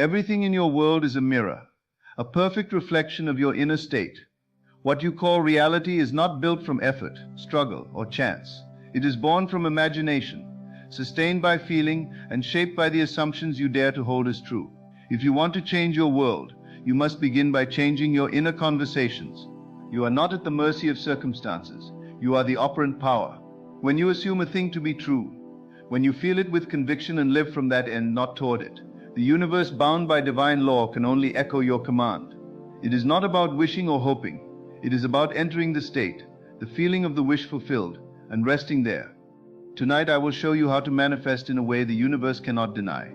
Everything in your world is a mirror, a perfect reflection of your inner state. What you call reality is not built from effort, struggle, or chance. It is born from imagination, sustained by feeling, and shaped by the assumptions you dare to hold as true. If you want to change your world, you must begin by changing your inner conversations. You are not at the mercy of circumstances. You are the operant power. When you assume a thing to be true, when you feel it with conviction and live from that end, not toward it, the universe bound by divine law can only echo your command. It is not about wishing or hoping. It is about entering the state, the feeling of the wish fulfilled, and resting there. Tonight I will show you how to manifest in a way the universe cannot deny.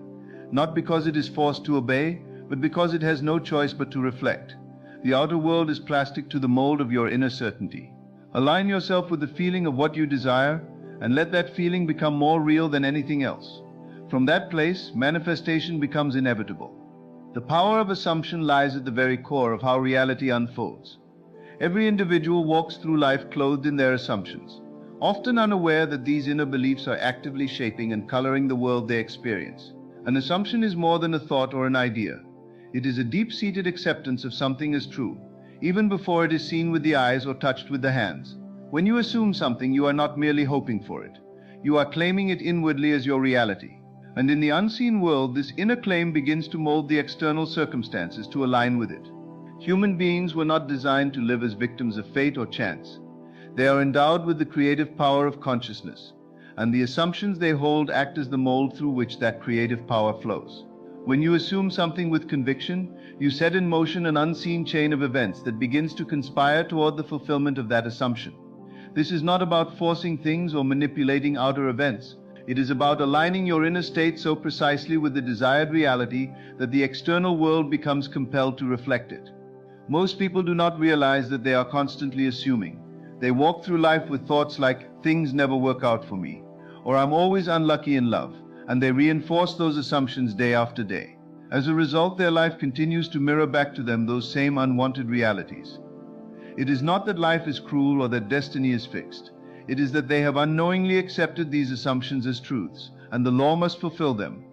Not because it is forced to obey, but because it has no choice but to reflect. The outer world is plastic to the mold of your inner certainty. Align yourself with the feeling of what you desire, and let that feeling become more real than anything else. From that place, manifestation becomes inevitable. The power of assumption lies at the very core of how reality unfolds. Every individual walks through life clothed in their assumptions, often unaware that these inner beliefs are actively shaping and coloring the world they experience. An assumption is more than a thought or an idea. It is a deep-seated acceptance of something as true, even before it is seen with the eyes or touched with the hands. When you assume something, you are not merely hoping for it. You are claiming it inwardly as your reality. And in the unseen world, this inner claim begins to mold the external circumstances to align with it. Human beings were not designed to live as victims of fate or chance. They are endowed with the creative power of consciousness, and the assumptions they hold act as the mold through which that creative power flows. When you assume something with conviction, you set in motion an unseen chain of events that begins to conspire toward the fulfillment of that assumption. This is not about forcing things or manipulating outer events. It is about aligning your inner state so precisely with the desired reality that the external world becomes compelled to reflect it. Most people do not realize that they are constantly assuming. They walk through life with thoughts like, "Things never work out for me," or "I'm always unlucky in love," and they reinforce those assumptions day after day. As a result, their life continues to mirror back to them those same unwanted realities. It is not that life is cruel or that destiny is fixed. It is that they have unknowingly accepted these assumptions as truths, and the law must fulfill them.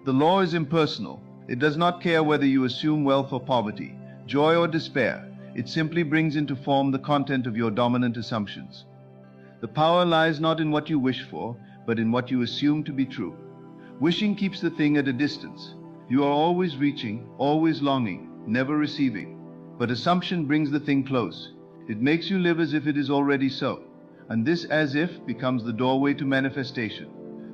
The law is impersonal. It does not care whether you assume wealth or poverty, joy or despair. It simply brings into form the content of your dominant assumptions. The power lies not in what you wish for, but in what you assume to be true. Wishing keeps the thing at a distance. You are always reaching, always longing, never receiving. But assumption brings the thing close. It makes you live as if it is already so. And this "as if" becomes the doorway to manifestation.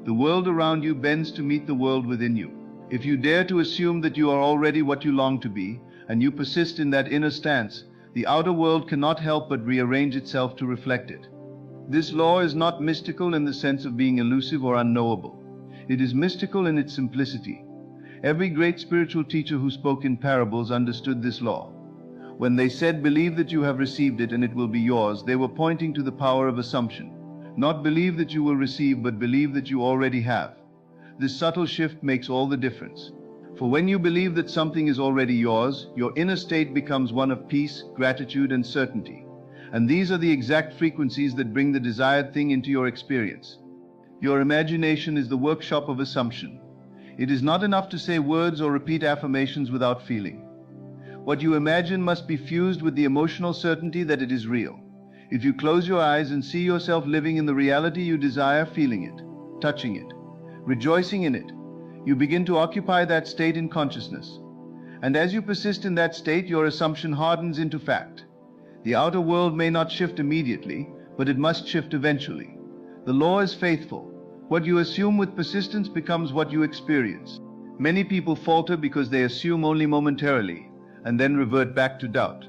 The world around you bends to meet the world within you. If you dare to assume that you are already what you long to be, and you persist in that inner stance, the outer world cannot help but rearrange itself to reflect it. This law is not mystical in the sense of being elusive or unknowable. It is mystical in its simplicity. Every great spiritual teacher who spoke in parables understood this law. When they said, "Believe that you have received it and it will be yours," they were pointing to the power of assumption. Not believe that you will receive, but believe that you already have. This subtle shift makes all the difference. For when you believe that something is already yours, your inner state becomes one of peace, gratitude, and certainty. And these are the exact frequencies that bring the desired thing into your experience. Your imagination is the workshop of assumption. It is not enough to say words or repeat affirmations without feeling. What you imagine must be fused with the emotional certainty that it is real. If you close your eyes and see yourself living in the reality you desire, feeling it, touching it, rejoicing in it, you begin to occupy that state in consciousness. And as you persist in that state, your assumption hardens into fact. The outer world may not shift immediately, but it must shift eventually. The law is faithful. What you assume with persistence becomes what you experience. Many people falter because they assume only momentarily, and then revert back to doubt.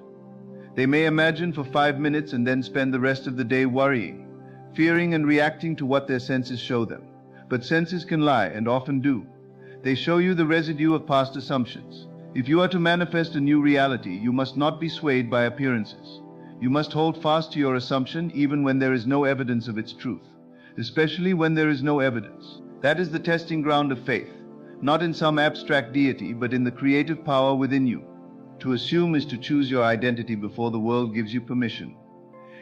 They may imagine for 5 minutes and then spend the rest of the day worrying, fearing and reacting to what their senses show them. But senses can lie, and often do. They show you the residue of past assumptions. If you are to manifest a new reality, you must not be swayed by appearances. You must hold fast to your assumption even when there is no evidence of its truth, especially when there is no evidence. That is the testing ground of faith, not in some abstract deity, but in the creative power within you. To assume is to choose your identity before the world gives you permission.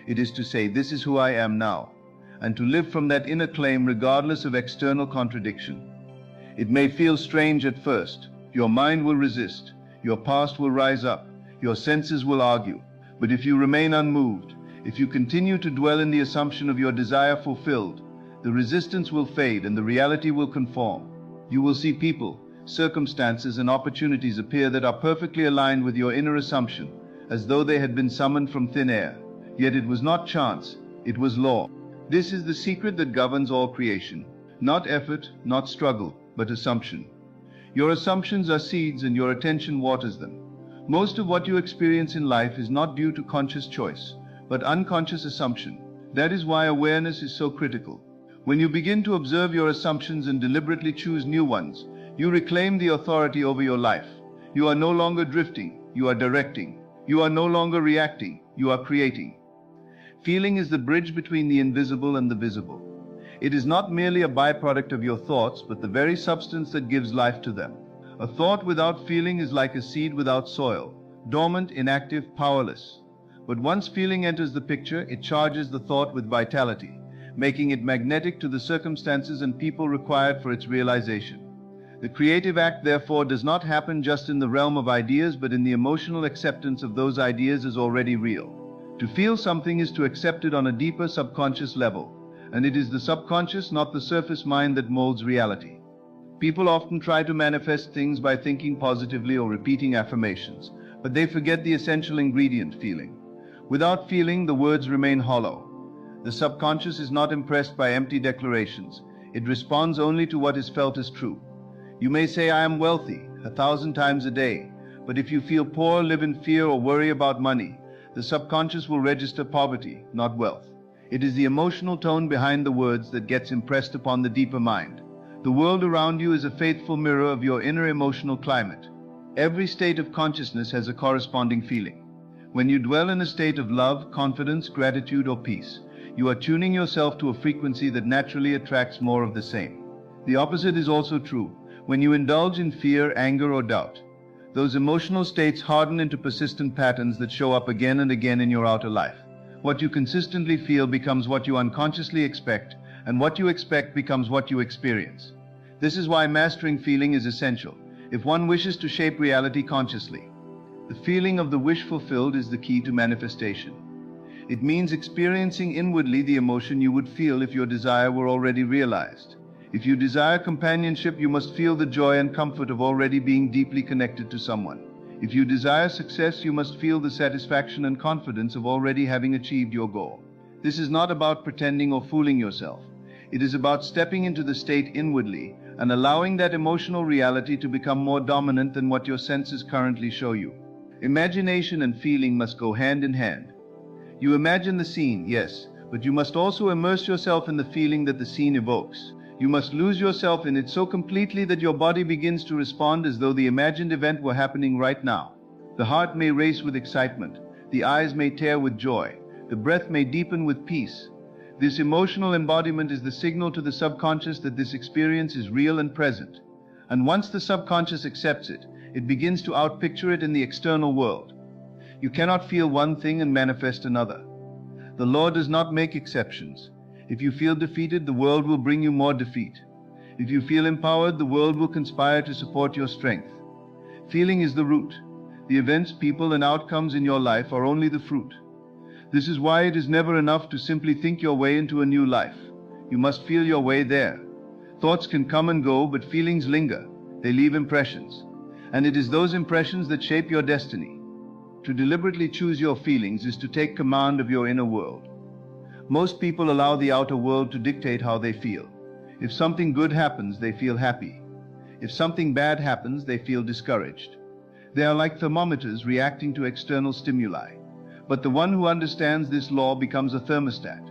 It is to say, "This is who I am now," and to live from that inner claim regardless of external contradiction. It may feel strange at first, Your mind will resist, your past will rise up, your senses will argue. But if you remain unmoved, if you continue to dwell in the assumption of your desire fulfilled, the resistance will fade and the reality will conform. You will see people, circumstances, and opportunities appear that are perfectly aligned with your inner assumption, as though they had been summoned from thin air. Yet it was not chance, it was law. This is the secret that governs all creation. Not effort, not struggle, but assumption. Your assumptions are seeds and your attention waters them. Most of what you experience in life is not due to conscious choice, but unconscious assumption. That is why awareness is so critical. When you begin to observe your assumptions and deliberately choose new ones, you reclaim the authority over your life. You are no longer drifting, you are directing. You are no longer reacting, you are creating. Feeling is the bridge between the invisible and the visible. It is not merely a byproduct of your thoughts, but the very substance that gives life to them. A thought without feeling is like a seed without soil, dormant, inactive, powerless. But once feeling enters the picture, it charges the thought with vitality, making it magnetic to the circumstances and people required for its realization. The creative act, therefore, does not happen just in the realm of ideas, but in the emotional acceptance of those ideas as already real. To feel something is to accept it on a deeper subconscious level, and it is the subconscious, not the surface mind, that molds reality. People often try to manifest things by thinking positively or repeating affirmations, but they forget the essential ingredient, feeling. Without feeling, the words remain hollow. The subconscious is not impressed by empty declarations. It responds only to what is felt as true. You may say, "I am wealthy," 1,000 times a day, but if you feel poor, live in fear, or worry about money, the subconscious will register poverty, not wealth. It is the emotional tone behind the words that gets impressed upon the deeper mind. The world around you is a faithful mirror of your inner emotional climate. Every state of consciousness has a corresponding feeling. When you dwell in a state of love, confidence, gratitude, or peace, you are tuning yourself to a frequency that naturally attracts more of the same. The opposite is also true. When you indulge in fear, anger, or doubt, those emotional states harden into persistent patterns that show up again and again in your outer life. What you consistently feel becomes what you unconsciously expect, and what you expect becomes what you experience. This is why mastering feeling is essential, if one wishes to shape reality consciously. The feeling of the wish fulfilled is the key to manifestation. It means experiencing inwardly the emotion you would feel if your desire were already realized. If you desire companionship, you must feel the joy and comfort of already being deeply connected to someone. If you desire success, you must feel the satisfaction and confidence of already having achieved your goal. This is not about pretending or fooling yourself. It is about stepping into the state inwardly and allowing that emotional reality to become more dominant than what your senses currently show you. Imagination and feeling must go hand in hand. You imagine the scene, yes, but you must also immerse yourself in the feeling that the scene evokes. You must lose yourself in it so completely that your body begins to respond as though the imagined event were happening right now. The heart may race with excitement, the eyes may tear with joy, the breath may deepen with peace. This emotional embodiment is the signal to the subconscious that this experience is real and present. And once the subconscious accepts it, it begins to outpicture it in the external world. You cannot feel one thing and manifest another. The law does not make exceptions. If you feel defeated, the world will bring you more defeat. If you feel empowered, the world will conspire to support your strength. Feeling is the root. The events, people, and outcomes in your life are only the fruit. This is why it is never enough to simply think your way into a new life. You must feel your way there. Thoughts can come and go, but feelings linger. They leave impressions. And it is those impressions that shape your destiny. To deliberately choose your feelings is to take command of your inner world. Most people allow the outer world to dictate how they feel. If something good happens, they feel happy. If something bad happens, they feel discouraged. They are like thermometers reacting to external stimuli. But the one who understands this law becomes a thermostat,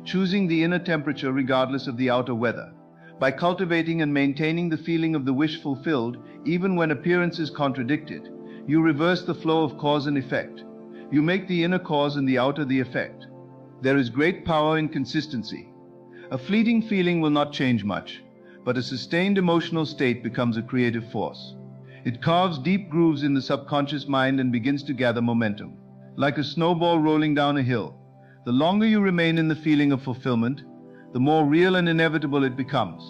choosing the inner temperature regardless of the outer weather. By cultivating and maintaining the feeling of the wish fulfilled, even when appearances contradict it, you reverse the flow of cause and effect. You make the inner cause and the outer the effect. There is great power in consistency. A fleeting feeling will not change much, but a sustained emotional state becomes a creative force. It carves deep grooves in the subconscious mind and begins to gather momentum. Like a snowball rolling down a hill, the longer you remain in the feeling of fulfillment, the more real and inevitable it becomes.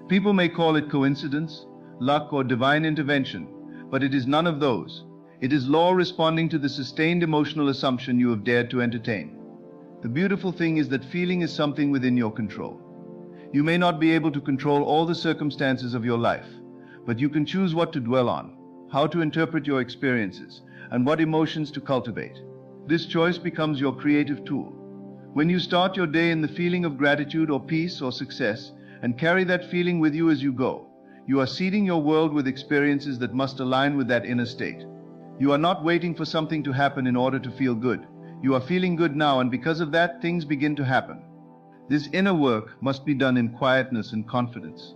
People may call it coincidence, luck, or divine intervention, but it is none of those. It is law responding to the sustained emotional assumption you have dared to entertain. The beautiful thing is that feeling is something within your control. You may not be able to control all the circumstances of your life, but you can choose what to dwell on, how to interpret your experiences, and what emotions to cultivate. This choice becomes your creative tool. When you start your day in the feeling of gratitude or peace or success, and carry that feeling with you as you go, you are seeding your world with experiences that must align with that inner state. You are not waiting for something to happen in order to feel good. You are feeling good now, and because of that, things begin to happen. This inner work must be done in quietness and confidence.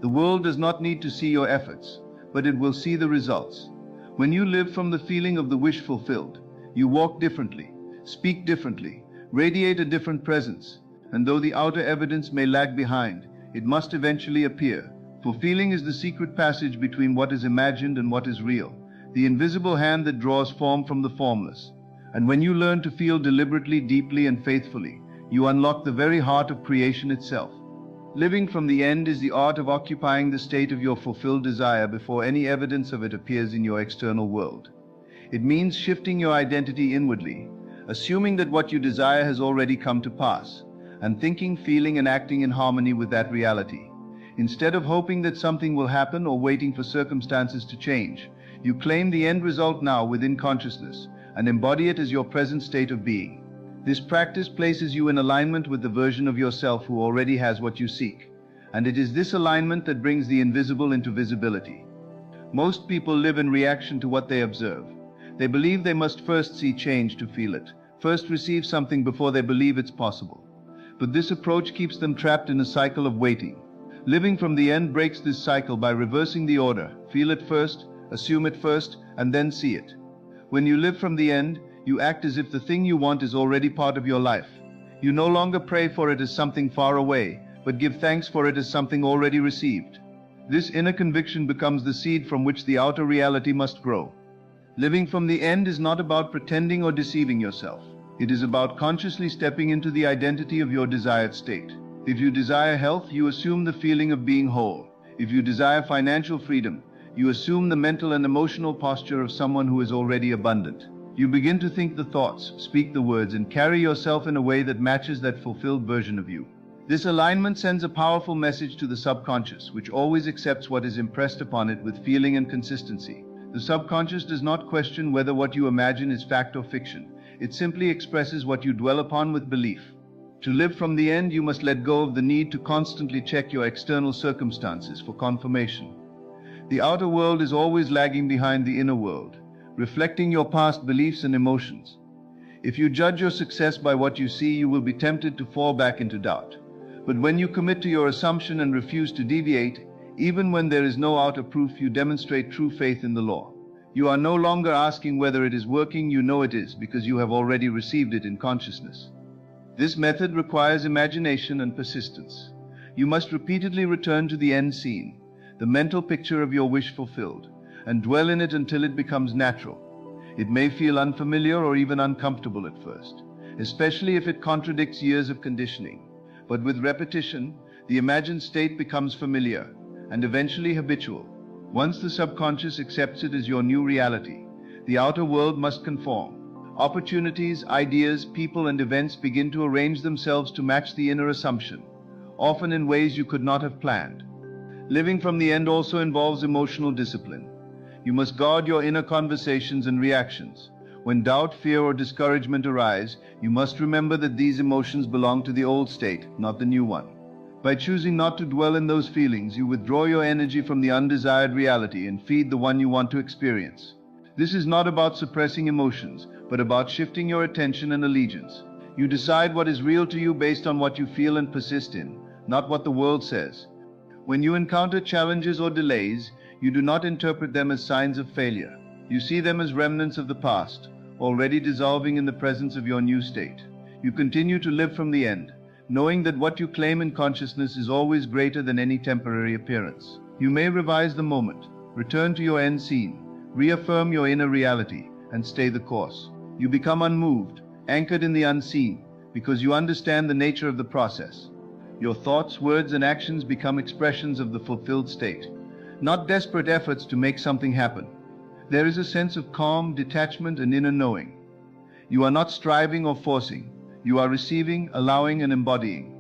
The world does not need to see your efforts, but it will see the results. When you live from the feeling of the wish fulfilled, you walk differently, speak differently, radiate a different presence, and though the outer evidence may lag behind, it must eventually appear. For feeling is the secret passage between what is imagined and what is real, the invisible hand that draws form from the formless. And when you learn to feel deliberately, deeply, and faithfully, you unlock the very heart of creation itself. Living from the end is the art of occupying the state of your fulfilled desire before any evidence of it appears in your external world. It means shifting your identity inwardly, assuming that what you desire has already come to pass, and thinking, feeling, and acting in harmony with that reality. Instead of hoping that something will happen or waiting for circumstances to change, you claim the end result now within consciousness and embody it as your present state of being. This practice places you in alignment with the version of yourself who already has what you seek, and it is this alignment that brings the invisible into visibility. Most people live in reaction to what they observe. They believe they must first see change to feel it, first receive something before they believe it's possible. But this approach keeps them trapped in a cycle of waiting. Living from the end breaks this cycle by reversing the order. Feel it first, assume it first, and then see it. When you live from the end, you act as if the thing you want is already part of your life. You no longer pray for it as something far away, but give thanks for it as something already received. This inner conviction becomes the seed from which the outer reality must grow. Living from the end is not about pretending or deceiving yourself. It is about consciously stepping into the identity of your desired state. If you desire health, you assume the feeling of being whole. If you desire financial freedom, you assume the mental and emotional posture of someone who is already abundant. You begin to think the thoughts, speak the words, and carry yourself in a way that matches that fulfilled version of you. This alignment sends a powerful message to the subconscious, which always accepts what is impressed upon it with feeling and consistency. The subconscious does not question whether what you imagine is fact or fiction. It simply expresses what you dwell upon with belief. To live from the end, you must let go of the need to constantly check your external circumstances for confirmation. The outer world is always lagging behind the inner world, reflecting your past beliefs and emotions. If you judge your success by what you see, you will be tempted to fall back into doubt. But when you commit to your assumption and refuse to deviate, even when there is no outer proof, you demonstrate true faith in the law. You are no longer asking whether it is working, you know it is, because you have already received it in consciousness. This method requires imagination and persistence. You must repeatedly return to the end scene, the mental picture of your wish fulfilled, and dwell in it until it becomes natural. It may feel unfamiliar or even uncomfortable at first, especially if it contradicts years of conditioning. But with repetition, the imagined state becomes familiar and eventually habitual. Once the subconscious accepts it as your new reality, the outer world must conform. Opportunities, ideas, people, and events begin to arrange themselves to match the inner assumption, often in ways you could not have planned. Living from the end also involves emotional discipline. You must guard your inner conversations and reactions. When doubt, fear, or discouragement arise, you must remember that these emotions belong to the old state, not the new one. By choosing not to dwell in those feelings, you withdraw your energy from the undesired reality and feed the one you want to experience. This is not about suppressing emotions, but about shifting your attention and allegiance. You decide what is real to you based on what you feel and persist in, not what the world says. When you encounter challenges or delays, you do not interpret them as signs of failure. You see them as remnants of the past, already dissolving in the presence of your new state. You continue to live from the end, knowing that what you claim in consciousness is always greater than any temporary appearance. You may revise the moment, return to your end scene, reaffirm your inner reality, and stay the course. You become unmoved, anchored in the unseen, because you understand the nature of the process. Your thoughts, words, and actions become expressions of the fulfilled state. not desperate efforts to make something happen. There is a sense of calm, detachment, and inner knowing. You are not striving or forcing. You are receiving, allowing, and embodying.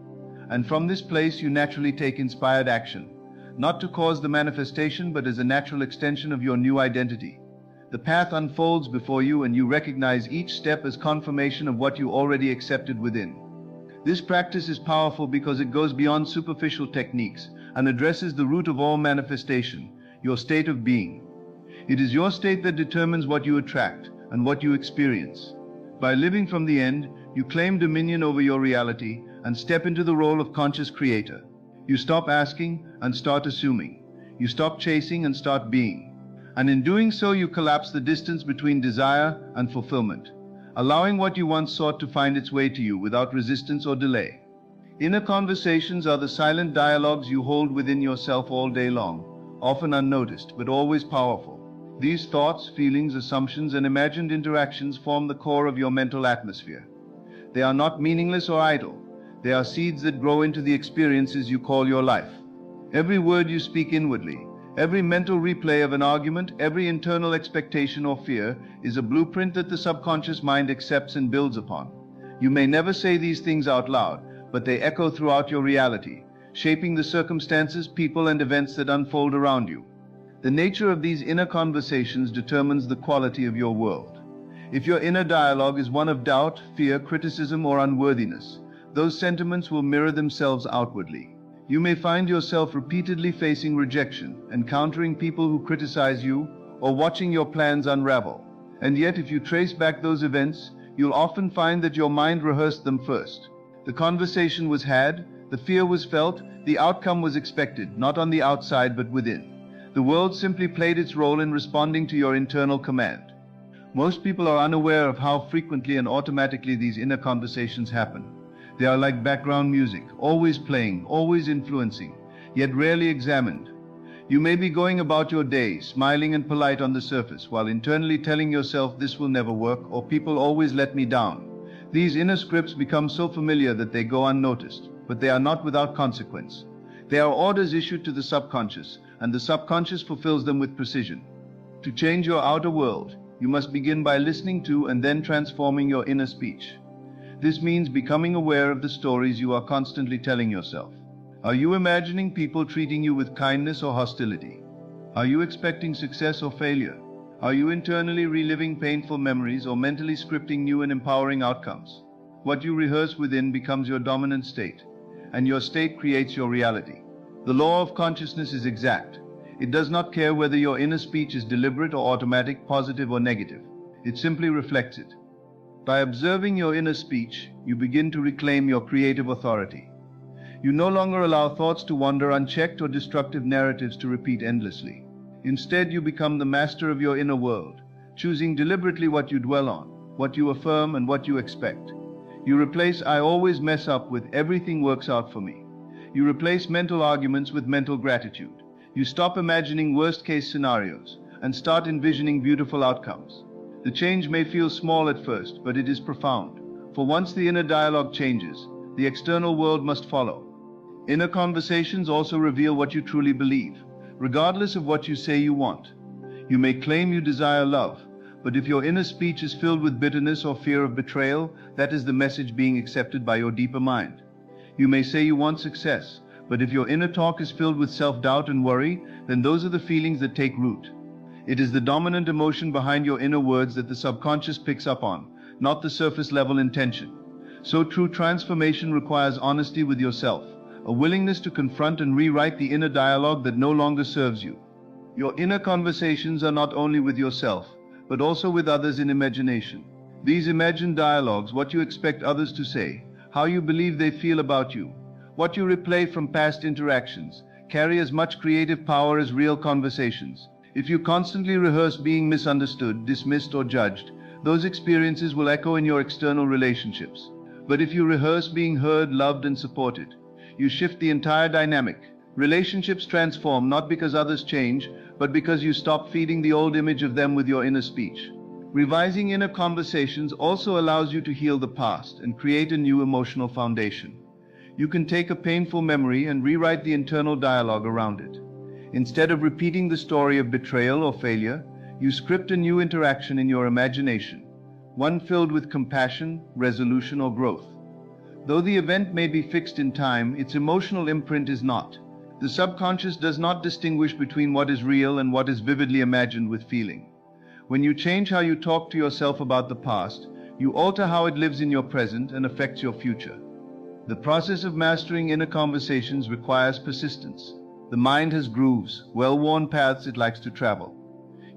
And from this place you naturally take inspired action, not to cause the manifestation, but as a natural extension of your new identity. The path unfolds before you, and you recognize each step as confirmation of what you already accepted within. This practice is powerful because it goes beyond superficial techniques and addresses the root of all manifestation, your state of being. It is your state that determines what you attract and what you experience. By living from the end, you claim dominion over your reality and step into the role of conscious creator. You stop asking and start assuming. You stop chasing and start being. And in doing so, you collapse the distance between desire and fulfillment, allowing what you once sought to find its way to you without resistance or delay. Inner conversations are the silent dialogues you hold within yourself all day long, often unnoticed, but always powerful. These thoughts, feelings, assumptions, and imagined interactions form the core of your mental atmosphere. They are not meaningless or idle. They are seeds that grow into the experiences you call your life. Every word you speak inwardly, every mental replay of an argument, every internal expectation or fear is a blueprint that the subconscious mind accepts and builds upon. You may never say these things out loud, but they echo throughout your reality, shaping the circumstances, people, and events that unfold around you. The nature of these inner conversations determines the quality of your world. If your inner dialogue is one of doubt, fear, criticism, or unworthiness, those sentiments will mirror themselves outwardly. You may find yourself repeatedly facing rejection, encountering people who criticize you, or watching your plans unravel. And yet, if you trace back those events, you'll often find that your mind rehearsed them first. The conversation was had, the fear was felt, the outcome was expected, not on the outside but within. The world simply played its role in responding to your internal command. Most people are unaware of how frequently and automatically these inner conversations happen. They are like background music, always playing, always influencing, yet rarely examined. You may be going about your day, smiling and polite on the surface, while internally telling yourself this will never work, or people always let me down. These inner scripts become so familiar that they go unnoticed, but they are not without consequence. They are orders issued to the subconscious, and the subconscious fulfills them with precision. To change your outer world, you must begin by listening to and then transforming your inner speech. This means becoming aware of the stories you are constantly telling yourself. Are you imagining people treating you with kindness or hostility? Are you expecting success or failure? Are you internally reliving painful memories or mentally scripting new and empowering outcomes? What you rehearse within becomes your dominant state, and your state creates your reality. The law of consciousness is exact. It does not care whether your inner speech is deliberate or automatic, positive or negative. It simply reflects it. By observing your inner speech, you begin to reclaim your creative authority. You no longer allow thoughts to wander unchecked or destructive narratives to repeat endlessly. Instead, you become the master of your inner world, choosing deliberately what you dwell on, what you affirm, and what you expect. You replace "I always mess up" with "everything works out for me." You replace mental arguments with mental gratitude. You stop imagining worst-case scenarios and start envisioning beautiful outcomes. The change may feel small at first, but it is profound. For once the inner dialogue changes, the external world must follow. Inner conversations also reveal what you truly believe, regardless of what you say you want. You may claim you desire love, but if your inner speech is filled with bitterness or fear of betrayal, that is the message being accepted by your deeper mind. You may say you want success, but if your inner talk is filled with self-doubt and worry, then those are the feelings that take root. It is the dominant emotion behind your inner words that the subconscious picks up on, not the surface-level intention. So true transformation requires honesty with yourself, a willingness to confront and rewrite the inner dialogue that no longer serves you. Your inner conversations are not only with yourself, but also with others in imagination. These imagined dialogues, what you expect others to say, how you believe they feel about you, what you replay from past interactions, carry as much creative power as real conversations. If you constantly rehearse being misunderstood, dismissed, or judged, those experiences will echo in your external relationships. But if you rehearse being heard, loved, and supported, you shift the entire dynamic. Relationships transform not because others change, but because you stop feeding the old image of them with your inner speech. Revising inner conversations also allows you to heal the past and create a new emotional foundation. You can take a painful memory and rewrite the internal dialogue around it. Instead of repeating the story of betrayal or failure, you script a new interaction in your imagination, one filled with compassion, resolution, or growth. Though the event may be fixed in time, its emotional imprint is not. The subconscious does not distinguish between what is real and what is vividly imagined with feeling. When you change how you talk to yourself about the past, you alter how it lives in your present and affects your future. The process of mastering inner conversations requires persistence. The mind has grooves, well-worn paths it likes to travel.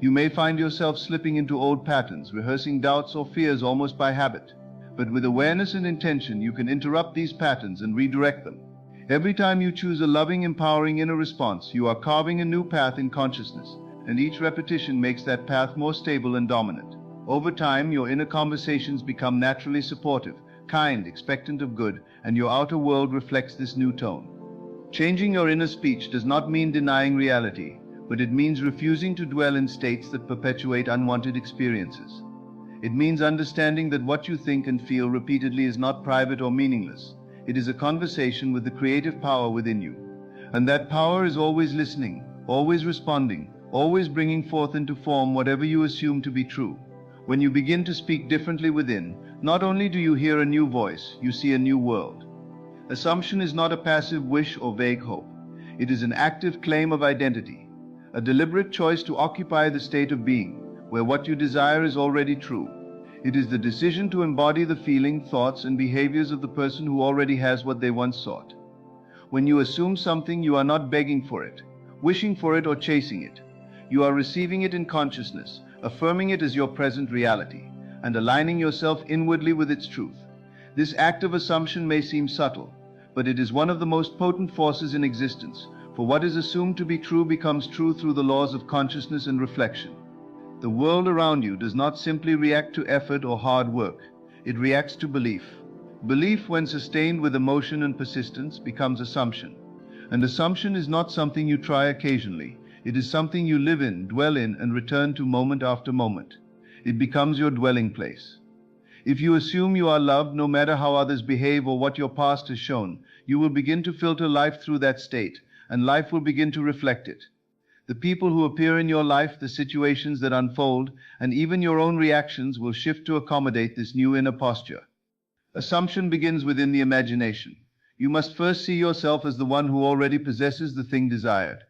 You may find yourself slipping into old patterns, rehearsing doubts or fears almost by habit. But with awareness and intention, you can interrupt these patterns and redirect them. Every time you choose a loving, empowering inner response, you are carving a new path in consciousness, and each repetition makes that path more stable and dominant. Over time, your inner conversations become naturally supportive, kind, expectant of good, and your outer world reflects this new tone. Changing your inner speech does not mean denying reality, but it means refusing to dwell in states that perpetuate unwanted experiences. It means understanding that what you think and feel repeatedly is not private or meaningless. It is a conversation with the creative power within you. And that power is always listening, always responding, always bringing forth into form whatever you assume to be true. When you begin to speak differently within, not only do you hear a new voice, you see a new world. Assumption is not a passive wish or vague hope. It is an active claim of identity, a deliberate choice to occupy the state of being, where what you desire is already true. It is the decision to embody the feeling, thoughts, and behaviors of the person who already has what they once sought. When you assume something, you are not begging for it, wishing for it, or chasing it. You are receiving it in consciousness, affirming it as your present reality, and aligning yourself inwardly with its truth. This act of assumption may seem subtle, but it is one of the most potent forces in existence, for what is assumed to be true becomes true through the laws of consciousness and reflection. The world around you does not simply react to effort or hard work. It reacts to belief. Belief, when sustained with emotion and persistence, becomes assumption. And assumption is not something you try occasionally. It is something you live in, dwell in, and return to moment after moment. It becomes your dwelling place. If you assume you are loved no matter how others behave or what your past has shown, you will begin to filter life through that state, and life will begin to reflect it. The people who appear in your life, the situations that unfold, and even your own reactions will shift to accommodate this new inner posture. Assumption begins within the imagination. You must first see yourself as the one who already possesses the thing desired.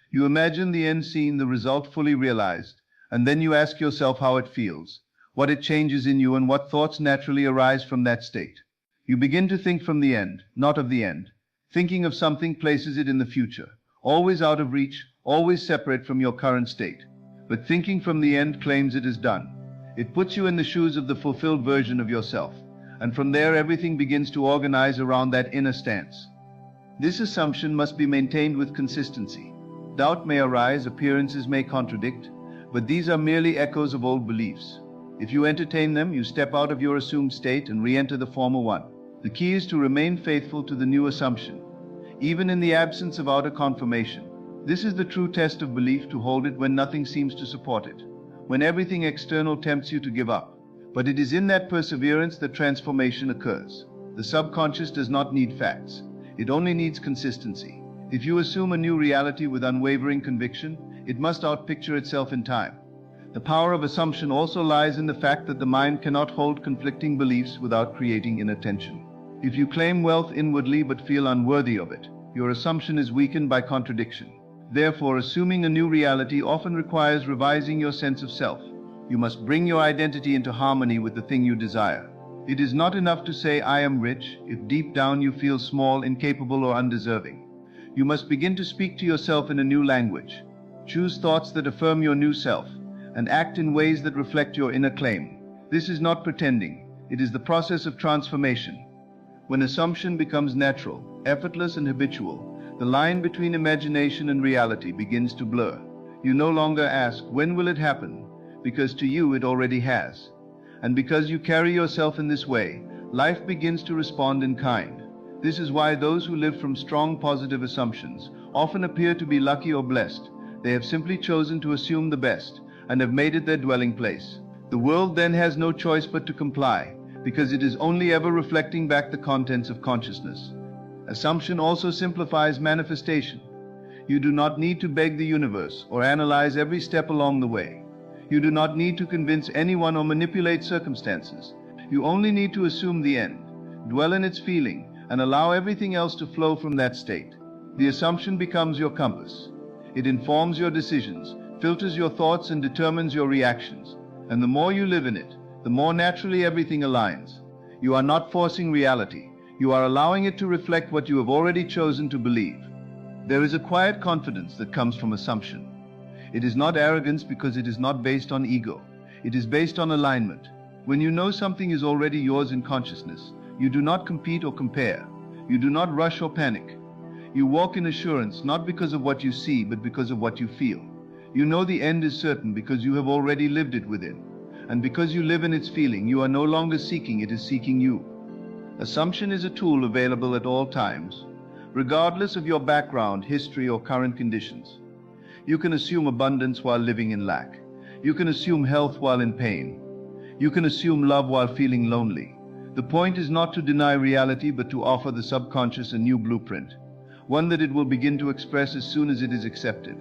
You imagine the end scene, the result fully realized, and then you ask yourself how it feels, what it changes in you, and what thoughts naturally arise from that state. You begin to think from the end, not of the end. Thinking of something places it in the future, always out of reach, always separate from your current state. But thinking from the end claims it is done. It puts you in the shoes of the fulfilled version of yourself, and from there everything begins to organize around that inner stance. This assumption must be maintained with consistency. Doubt may arise, appearances may contradict, but these are merely echoes of old beliefs. If you entertain them, you step out of your assumed state and re-enter the former one. The key is to remain faithful to the new assumption, even in the absence of outer confirmation. This is the true test of belief, to hold it when nothing seems to support it, when everything external tempts you to give up. But it is in that perseverance that transformation occurs. The subconscious does not need facts. It only needs consistency. If you assume a new reality with unwavering conviction, it must outpicture itself in time. The power of assumption also lies in the fact that the mind cannot hold conflicting beliefs without creating inner tension. If you claim wealth inwardly but feel unworthy of it, your assumption is weakened by contradiction. Therefore, assuming a new reality often requires revising your sense of self. You must bring your identity into harmony with the thing you desire. It is not enough to say, "I am rich," if deep down you feel small, incapable, or undeserving. You must begin to speak to yourself in a new language. Choose thoughts that affirm your new self, and act in ways that reflect your inner claim. This is not pretending. It is the process of transformation. When assumption becomes natural, effortless, and habitual, the line between imagination and reality begins to blur. You no longer ask, "When will it happen?" because to you it already has. And because you carry yourself in this way, life begins to respond in kind. This is why those who live from strong positive assumptions often appear to be lucky or blessed. They have simply chosen to assume the best and have made it their dwelling place. The world then has no choice but to comply, because it is only ever reflecting back the contents of consciousness. Assumption also simplifies manifestation. You do not need to beg the universe or analyze every step along the way. You do not need to convince anyone or manipulate circumstances. You only need to assume the end, dwell in its feeling, and allow everything else to flow from that state. The assumption becomes your compass. It informs your decisions, filters your thoughts, and determines your reactions. And the more you live in it, the more naturally everything aligns. You are not forcing reality. You are allowing it to reflect what you have already chosen to believe. There is a quiet confidence that comes from assumption. It is not arrogance because it is not based on ego. It is based on alignment. When you know something is already yours in consciousness, you do not compete or compare. You do not rush or panic. You walk in assurance not because of what you see, but because of what you feel. You know the end is certain because you have already lived it within. And because you live in its feeling, you are no longer seeking, it is seeking you. Assumption is a tool available at all times, regardless of your background, history, or current conditions. You can assume abundance while living in lack. You can assume health while in pain. You can assume love while feeling lonely. The point is not to deny reality, but to offer the subconscious a new blueprint, one that it will begin to express as soon as it is accepted.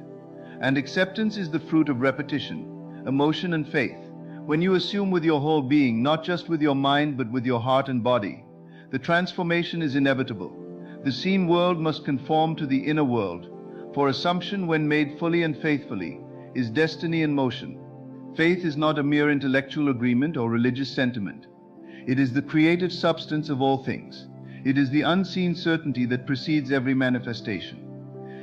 And acceptance is the fruit of repetition, emotion, and faith. When you assume with your whole being, not just with your mind, but with your heart and body, the transformation is inevitable. The seen world must conform to the inner world, for assumption, when made fully and faithfully, is destiny in motion. Faith is not a mere intellectual agreement or religious sentiment. It is the creative substance of all things. It is the unseen certainty that precedes every manifestation.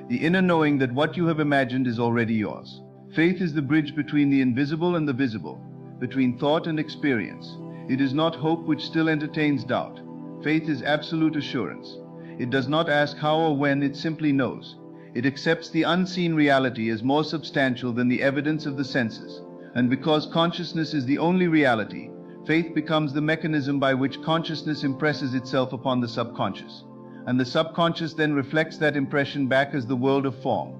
The inner knowing that what you have imagined is already yours. Faith is the bridge between the invisible and the visible, between thought and experience. It is not hope which still entertains doubt. Faith is absolute assurance. It does not ask how or when, it simply knows. It accepts the unseen reality as more substantial than the evidence of the senses. And because consciousness is the only reality, faith becomes the mechanism by which consciousness impresses itself upon the subconscious. And the subconscious then reflects that impression back as the world of form.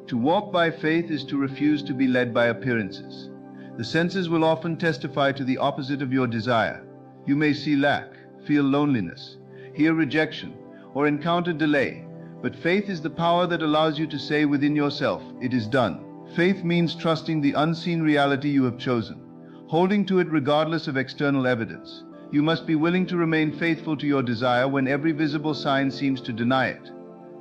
To walk by faith is to refuse to be led by appearances. The senses will often testify to the opposite of your desire. You may see lack, feel loneliness, hear rejection, or encounter delay. But faith is the power that allows you to say within yourself, "It is done." Faith means trusting the unseen reality you have chosen, holding to it regardless of external evidence. You must be willing to remain faithful to your desire when every visible sign seems to deny it.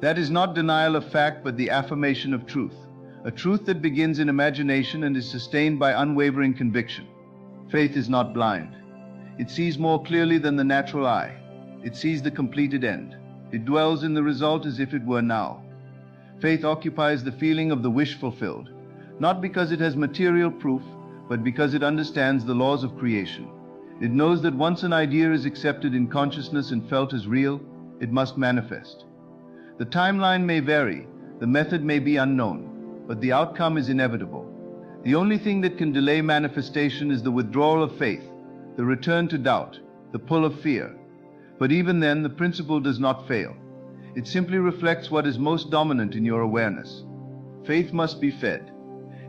That is not denial of fact, but the affirmation of truth, a truth that begins in imagination and is sustained by unwavering conviction. Faith is not blind. It sees more clearly than the natural eye. It sees the completed end. It dwells in the result as if it were now. Faith occupies the feeling of the wish fulfilled, not because it has material proof, but because it understands the laws of creation. It knows that once an idea is accepted in consciousness and felt as real, it must manifest. The timeline may vary, the method may be unknown, but the outcome is inevitable. The only thing that can delay manifestation is the withdrawal of faith, the return to doubt, the pull of fear. But even then, the principle does not fail. It simply reflects what is most dominant in your awareness. Faith must be fed.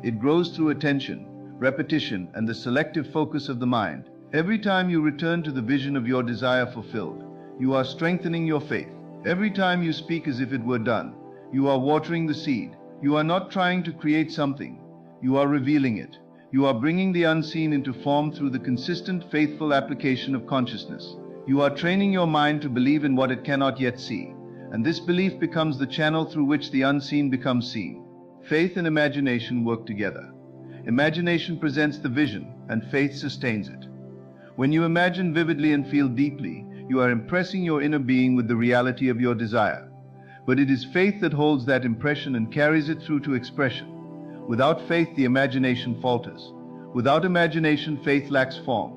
It grows through attention, repetition, and the selective focus of the mind. Every time you return to the vision of your desire fulfilled, you are strengthening your faith. Every time you speak as if it were done, you are watering the seed. You are not trying to create something. You are revealing it. You are bringing the unseen into form through the consistent, faithful application of consciousness. You are training your mind to believe in what it cannot yet see, and this belief becomes the channel through which the unseen becomes seen. Faith and imagination work together. Imagination presents the vision, and faith sustains it. When you imagine vividly and feel deeply, you are impressing your inner being with the reality of your desire. But it is faith that holds that impression and carries it through to expression. Without faith, the imagination falters. Without imagination, faith lacks form.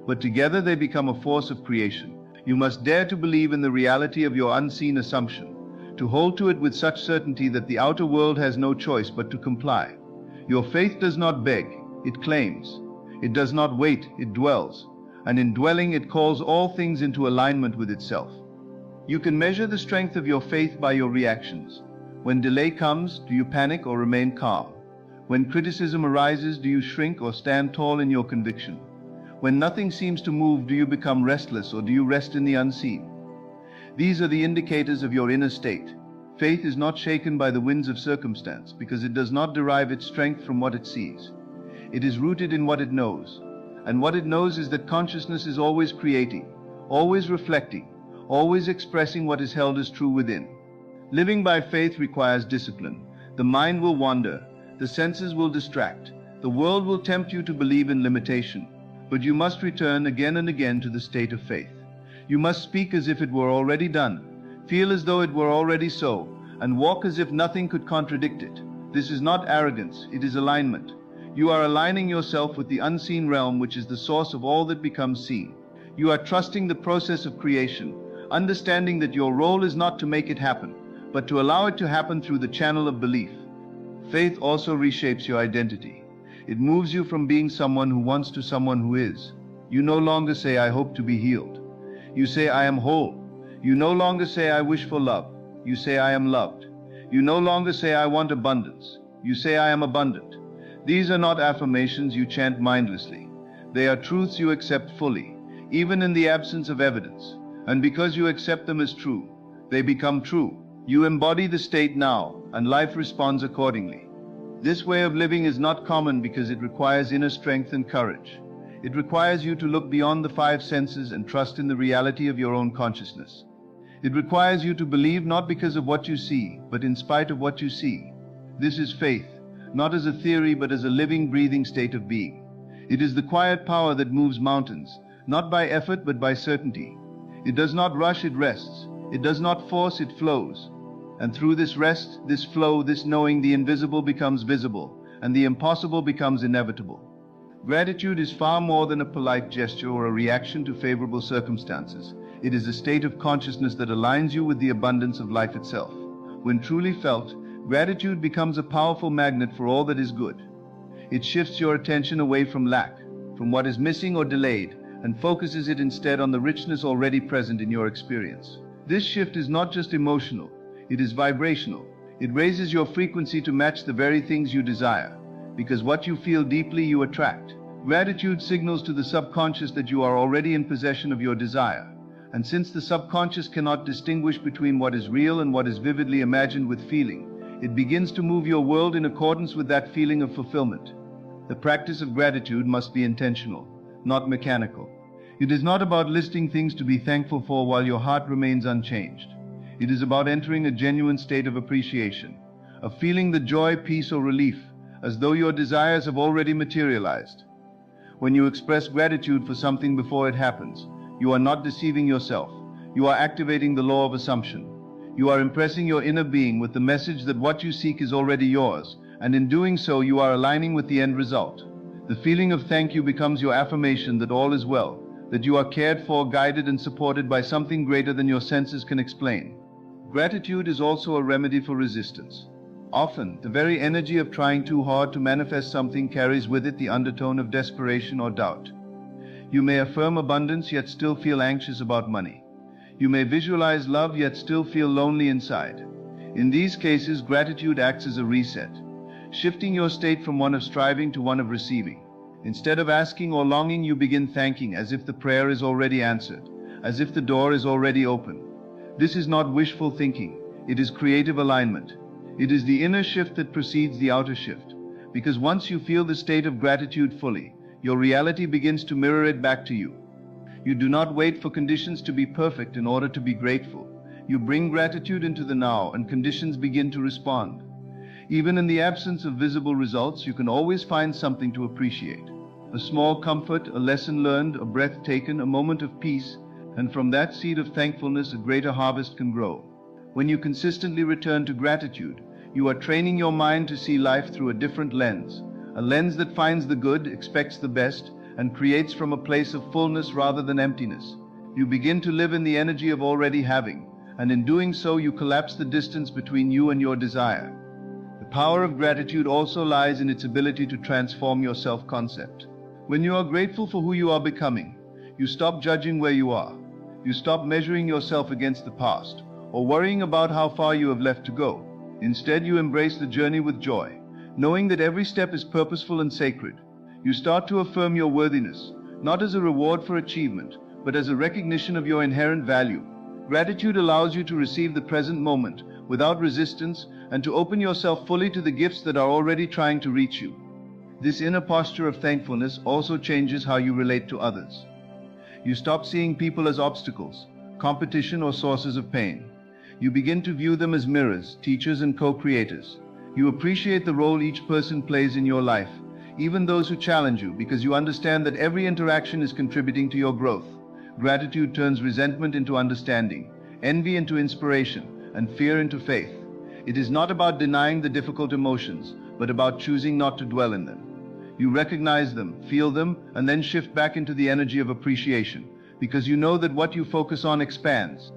But together they become a force of creation. You must dare to believe in the reality of your unseen assumption, to hold to it with such certainty that the outer world has no choice but to comply. Your faith does not beg, it claims. It does not wait, it dwells. And in dwelling, it calls all things into alignment with itself. You can measure the strength of your faith by your reactions. When delay comes, do you panic or remain calm? When criticism arises, do you shrink or stand tall in your conviction? When nothing seems to move, do you become restless or do you rest in the unseen? These are the indicators of your inner state. Faith is not shaken by the winds of circumstance because it does not derive its strength from what it sees. It is rooted in what it knows. And what it knows is that consciousness is always creating, always reflecting, always expressing what is held as true within. Living by faith requires discipline. The mind will wander, the senses will distract, the world will tempt you to believe in limitation, but you must return again and again to the state of faith. You must speak as if it were already done, feel as though it were already so, and walk as if nothing could contradict it. This is not arrogance, it is alignment. You are aligning yourself with the unseen realm, which is the source of all that becomes seen. You are trusting the process of creation, understanding that your role is not to make it happen, but to allow it to happen through the channel of belief. Faith also reshapes your identity. It moves you from being someone who wants to someone who is. You no longer say, "I hope to be healed." You say, "I am whole." You no longer say, "I wish for love." You say, "I am loved." You no longer say, "I want abundance." You say, "I am abundant." These are not affirmations you chant mindlessly. They are truths you accept fully, even in the absence of evidence. And because you accept them as true, they become true. You embody the state now, and life responds accordingly. This way of living is not common because it requires inner strength and courage. It requires you to look beyond the five senses and trust in the reality of your own consciousness. It requires you to believe not because of what you see, but in spite of what you see. This is faith, not as a theory but as a living, breathing state of being. It is the quiet power that moves mountains, not by effort but by certainty. It does not rush, it rests. It does not force, it flows. And through this rest, this flow, this knowing, the invisible becomes visible, and the impossible becomes inevitable. Gratitude is far more than a polite gesture or a reaction to favorable circumstances. It is a state of consciousness that aligns you with the abundance of life itself. When truly felt, gratitude becomes a powerful magnet for all that is good. It shifts your attention away from lack, from what is missing or delayed, and focuses it instead on the richness already present in your experience. This shift is not just emotional, it is vibrational. It raises your frequency to match the very things you desire, because what you feel deeply you attract. Gratitude signals to the subconscious that you are already in possession of your desire. And since the subconscious cannot distinguish between what is real and what is vividly imagined with feeling, it begins to move your world in accordance with that feeling of fulfillment. The practice of gratitude must be intentional, not mechanical. It is not about listing things to be thankful for while your heart remains unchanged. It is about entering a genuine state of appreciation, of feeling the joy, peace, or relief, as though your desires have already materialized. When you express gratitude for something before it happens, you are not deceiving yourself. You are activating the law of assumption. You are impressing your inner being with the message that what you seek is already yours, and in doing so you are aligning with the end result. The feeling of thank you becomes your affirmation that all is well, that you are cared for, guided, and supported by something greater than your senses can explain. Gratitude is also a remedy for resistance. Often, the very energy of trying too hard to manifest something carries with it the undertone of desperation or doubt. You may affirm abundance yet still feel anxious about money. You may visualize love yet still feel lonely inside. In these cases, gratitude acts as a reset, shifting your state from one of striving to one of receiving. Instead of asking or longing, you begin thanking, as if the prayer is already answered, as if the door is already open. This is not wishful thinking, it is creative alignment. It is the inner shift that precedes the outer shift, because once you feel the state of gratitude fully, your reality begins to mirror it back to you. You do not wait for conditions to be perfect in order to be grateful. You bring gratitude into the now, and conditions begin to respond. Even in the absence of visible results, you can always find something to appreciate. A small comfort, a lesson learned, a breath taken, a moment of peace, and from that seed of thankfulness a greater harvest can grow. When you consistently return to gratitude, you are training your mind to see life through a different lens, a lens that finds the good, expects the best, and creates from a place of fullness rather than emptiness. You begin to live in the energy of already having, and in doing so you collapse the distance between you and your desire. The power of gratitude also lies in its ability to transform your self-concept. When you are grateful for who you are becoming, you stop judging where you are. You stop measuring yourself against the past, or worrying about how far you have left to go. Instead, you embrace the journey with joy, knowing that every step is purposeful and sacred. You start to affirm your worthiness, not as a reward for achievement, but as a recognition of your inherent value. Gratitude allows you to receive the present moment without resistance, and to open yourself fully to the gifts that are already trying to reach you. This inner posture of thankfulness also changes how you relate to others. You stop seeing people as obstacles, competition, or sources of pain. You begin to view them as mirrors, teachers, and co-creators. You appreciate the role each person plays in your life, even those who challenge you, because you understand that every interaction is contributing to your growth. Gratitude turns resentment into understanding, envy into inspiration, and fear into faith. It is not about denying the difficult emotions, but about choosing not to dwell in them. You recognize them, feel them, and then shift back into the energy of appreciation, because you know that what you focus on expands.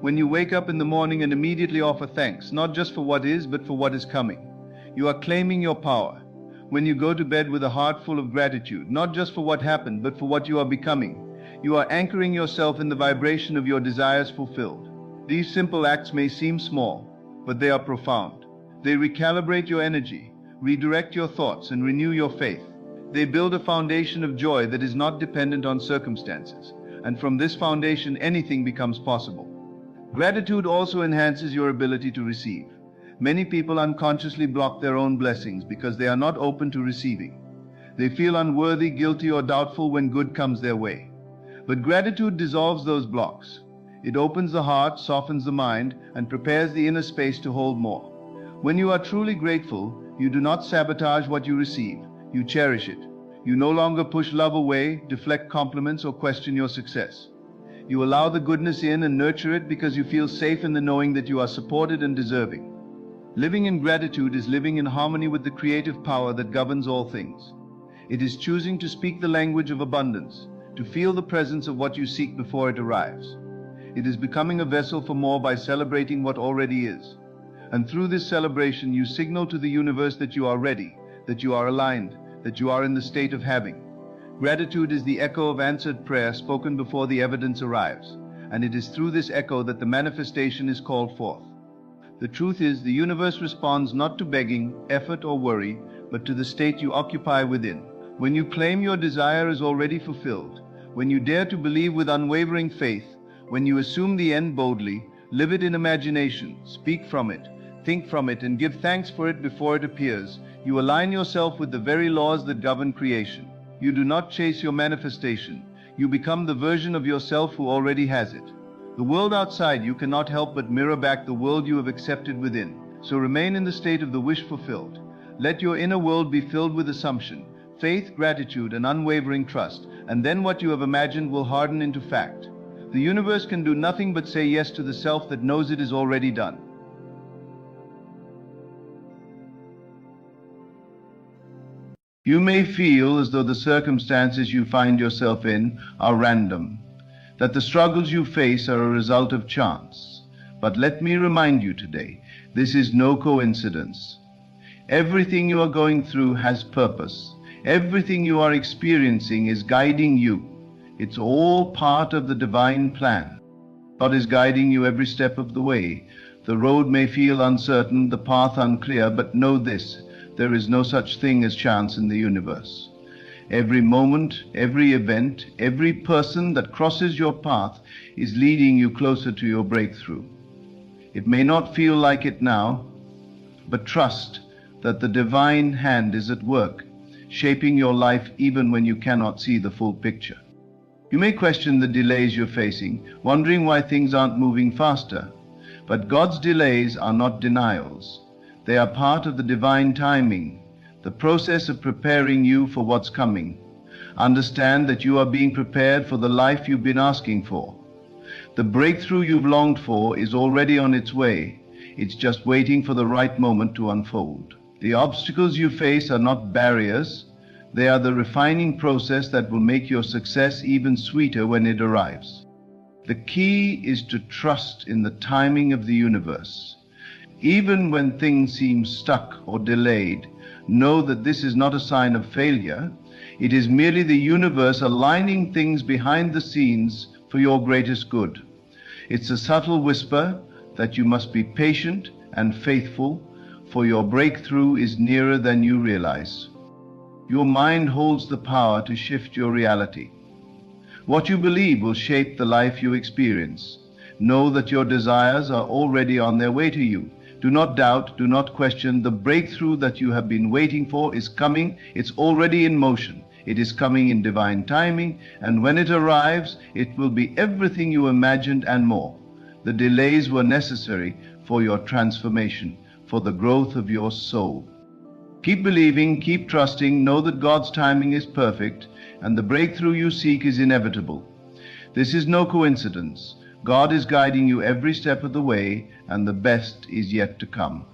When you wake up in the morning and immediately offer thanks, not just for what is, but for what is coming, you are claiming your power. When you go to bed with a heart full of gratitude, not just for what happened, but for what you are becoming, you are anchoring yourself in the vibration of your desires fulfilled. These simple acts may seem small, but they are profound. They recalibrate your energy, redirect your thoughts, and renew your faith. They build a foundation of joy that is not dependent on circumstances, and from this foundation anything becomes possible. Gratitude also enhances your ability to receive. Many people unconsciously block their own blessings because they are not open to receiving. They feel unworthy, guilty, or doubtful when good comes their way. But gratitude dissolves those blocks. It opens the heart, softens the mind, and prepares the inner space to hold more. When you are truly grateful, you do not sabotage what you receive. You cherish it. You no longer push love away, deflect compliments, or question your success. You allow the goodness in and nurture it because you feel safe in the knowing that you are supported and deserving. Living in gratitude is living in harmony with the creative power that governs all things. It is choosing to speak the language of abundance, to feel the presence of what you seek before it arrives. It is becoming a vessel for more by celebrating what already is. And through this celebration, you signal to the universe that you are ready, that you are aligned, that you are in the state of having. Gratitude is the echo of answered prayer spoken before the evidence arrives, and it is through this echo that the manifestation is called forth. The truth is, the universe responds not to begging, effort, or worry, but to the state you occupy within. When you claim your desire is already fulfilled, when you dare to believe with unwavering faith, when you assume the end boldly, live it in imagination, speak from it, think from it, and give thanks for it before it appears, you align yourself with the very laws that govern creation. You do not chase your manifestation. You become the version of yourself who already has it. The world outside you cannot help but mirror back the world you have accepted within. So remain in the state of the wish fulfilled. Let your inner world be filled with assumption, faith, gratitude, and unwavering trust, and then what you have imagined will harden into fact. The universe can do nothing but say yes to the self that knows it is already done. You may feel as though the circumstances you find yourself in are random, that the struggles you face are a result of chance. But let me remind you today, this is no coincidence. Everything you are going through has purpose. Everything you are experiencing is guiding you. It's all part of the divine plan. God is guiding you every step of the way. The road may feel uncertain, the path unclear, but know this, there is no such thing as chance in the universe. Every moment, every event, every person that crosses your path is leading you closer to your breakthrough. It may not feel like it now, but trust that the divine hand is at work, shaping your life even when you cannot see the full picture. You may question the delays you're facing, wondering why things aren't moving faster. But God's delays are not denials. They are part of the divine timing, the process of preparing you for what's coming. Understand that you are being prepared for the life you've been asking for. The breakthrough you've longed for is already on its way. It's just waiting for the right moment to unfold. The obstacles you face are not barriers. They are the refining process that will make your success even sweeter when it arrives. The key is to trust in the timing of the universe. Even when things seem stuck or delayed, know that this is not a sign of failure. It is merely the universe aligning things behind the scenes for your greatest good. It's a subtle whisper that you must be patient and faithful, for your breakthrough is nearer than you realize. Your mind holds the power to shift your reality. What you believe will shape the life you experience. Know that your desires are already on their way to you. Do not doubt, do not question. The breakthrough that you have been waiting for is coming. It's already in motion. It is coming in divine timing, and when it arrives, it will be everything you imagined and more. The delays were necessary for your transformation, for the growth of your soul. Keep believing, keep trusting, know that God's timing is perfect, and the breakthrough you seek is inevitable. This is no coincidence. God is guiding you every step of the way, and the best is yet to come.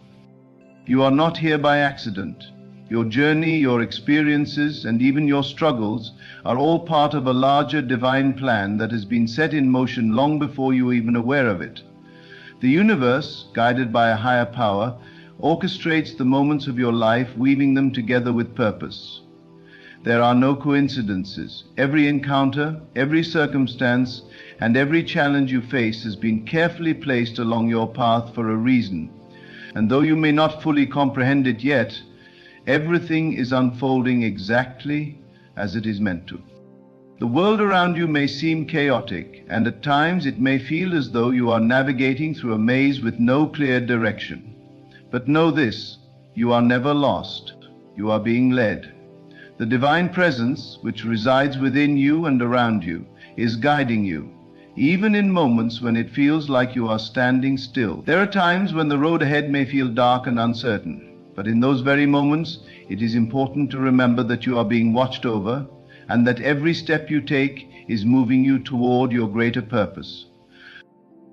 You are not here by accident. Your journey, your experiences, and even your struggles are all part of a larger divine plan that has been set in motion long before you were even aware of it. The universe, guided by a higher power, orchestrates the moments of your life, weaving them together with purpose. There are no coincidences. Every encounter, every circumstance, and every challenge you face has been carefully placed along your path for a reason. And though you may not fully comprehend it yet, everything is unfolding exactly as it is meant to. The world around you may seem chaotic, and at times it may feel as though you are navigating through a maze with no clear direction. But know this, you are never lost. You are being led. The divine presence, which resides within you and around you, is guiding you, even in moments when it feels like you are standing still. There are times when the road ahead may feel dark and uncertain, but in those very moments, it is important to remember that you are being watched over, and that every step you take is moving you toward your greater purpose.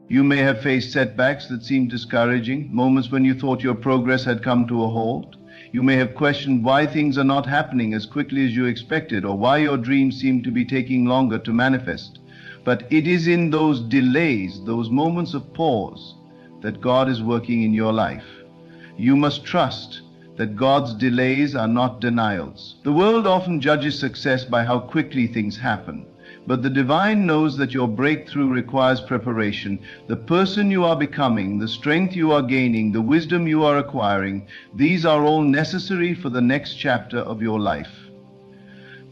You may have faced setbacks that seemed discouraging, moments when you thought your progress had come to a halt. You may have questioned why things are not happening as quickly as you expected, or why your dreams seem to be taking longer to manifest. But it is in those delays, those moments of pause, that God is working in your life. You must trust that God's delays are not denials. The world often judges success by how quickly things happen, but the divine knows that your breakthrough requires preparation. The person you are becoming, the strength you are gaining, the wisdom you are acquiring, these are all necessary for the next chapter of your life.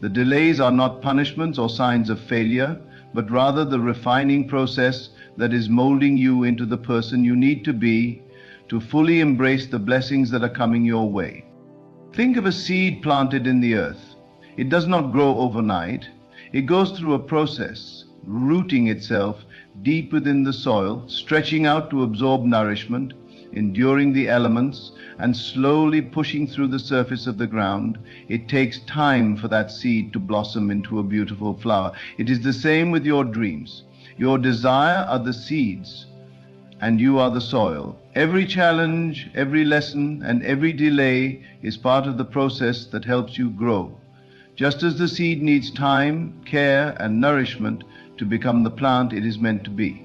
The delays are not punishments or signs of failure, but rather the refining process that is molding you into the person you need to be to fully embrace the blessings that are coming your way. Think of a seed planted in the earth. It does not grow overnight. It goes through a process, rooting itself deep within the soil, stretching out to absorb nourishment, enduring the elements, and slowly pushing through the surface of the ground. It takes time for that seed to blossom into a beautiful flower. It is the same with your dreams. Your desire are the seeds, and you are the soil. Every challenge, every lesson, and every delay is part of the process that helps you grow. Just as the seed needs time, care, and nourishment to become the plant it is meant to be.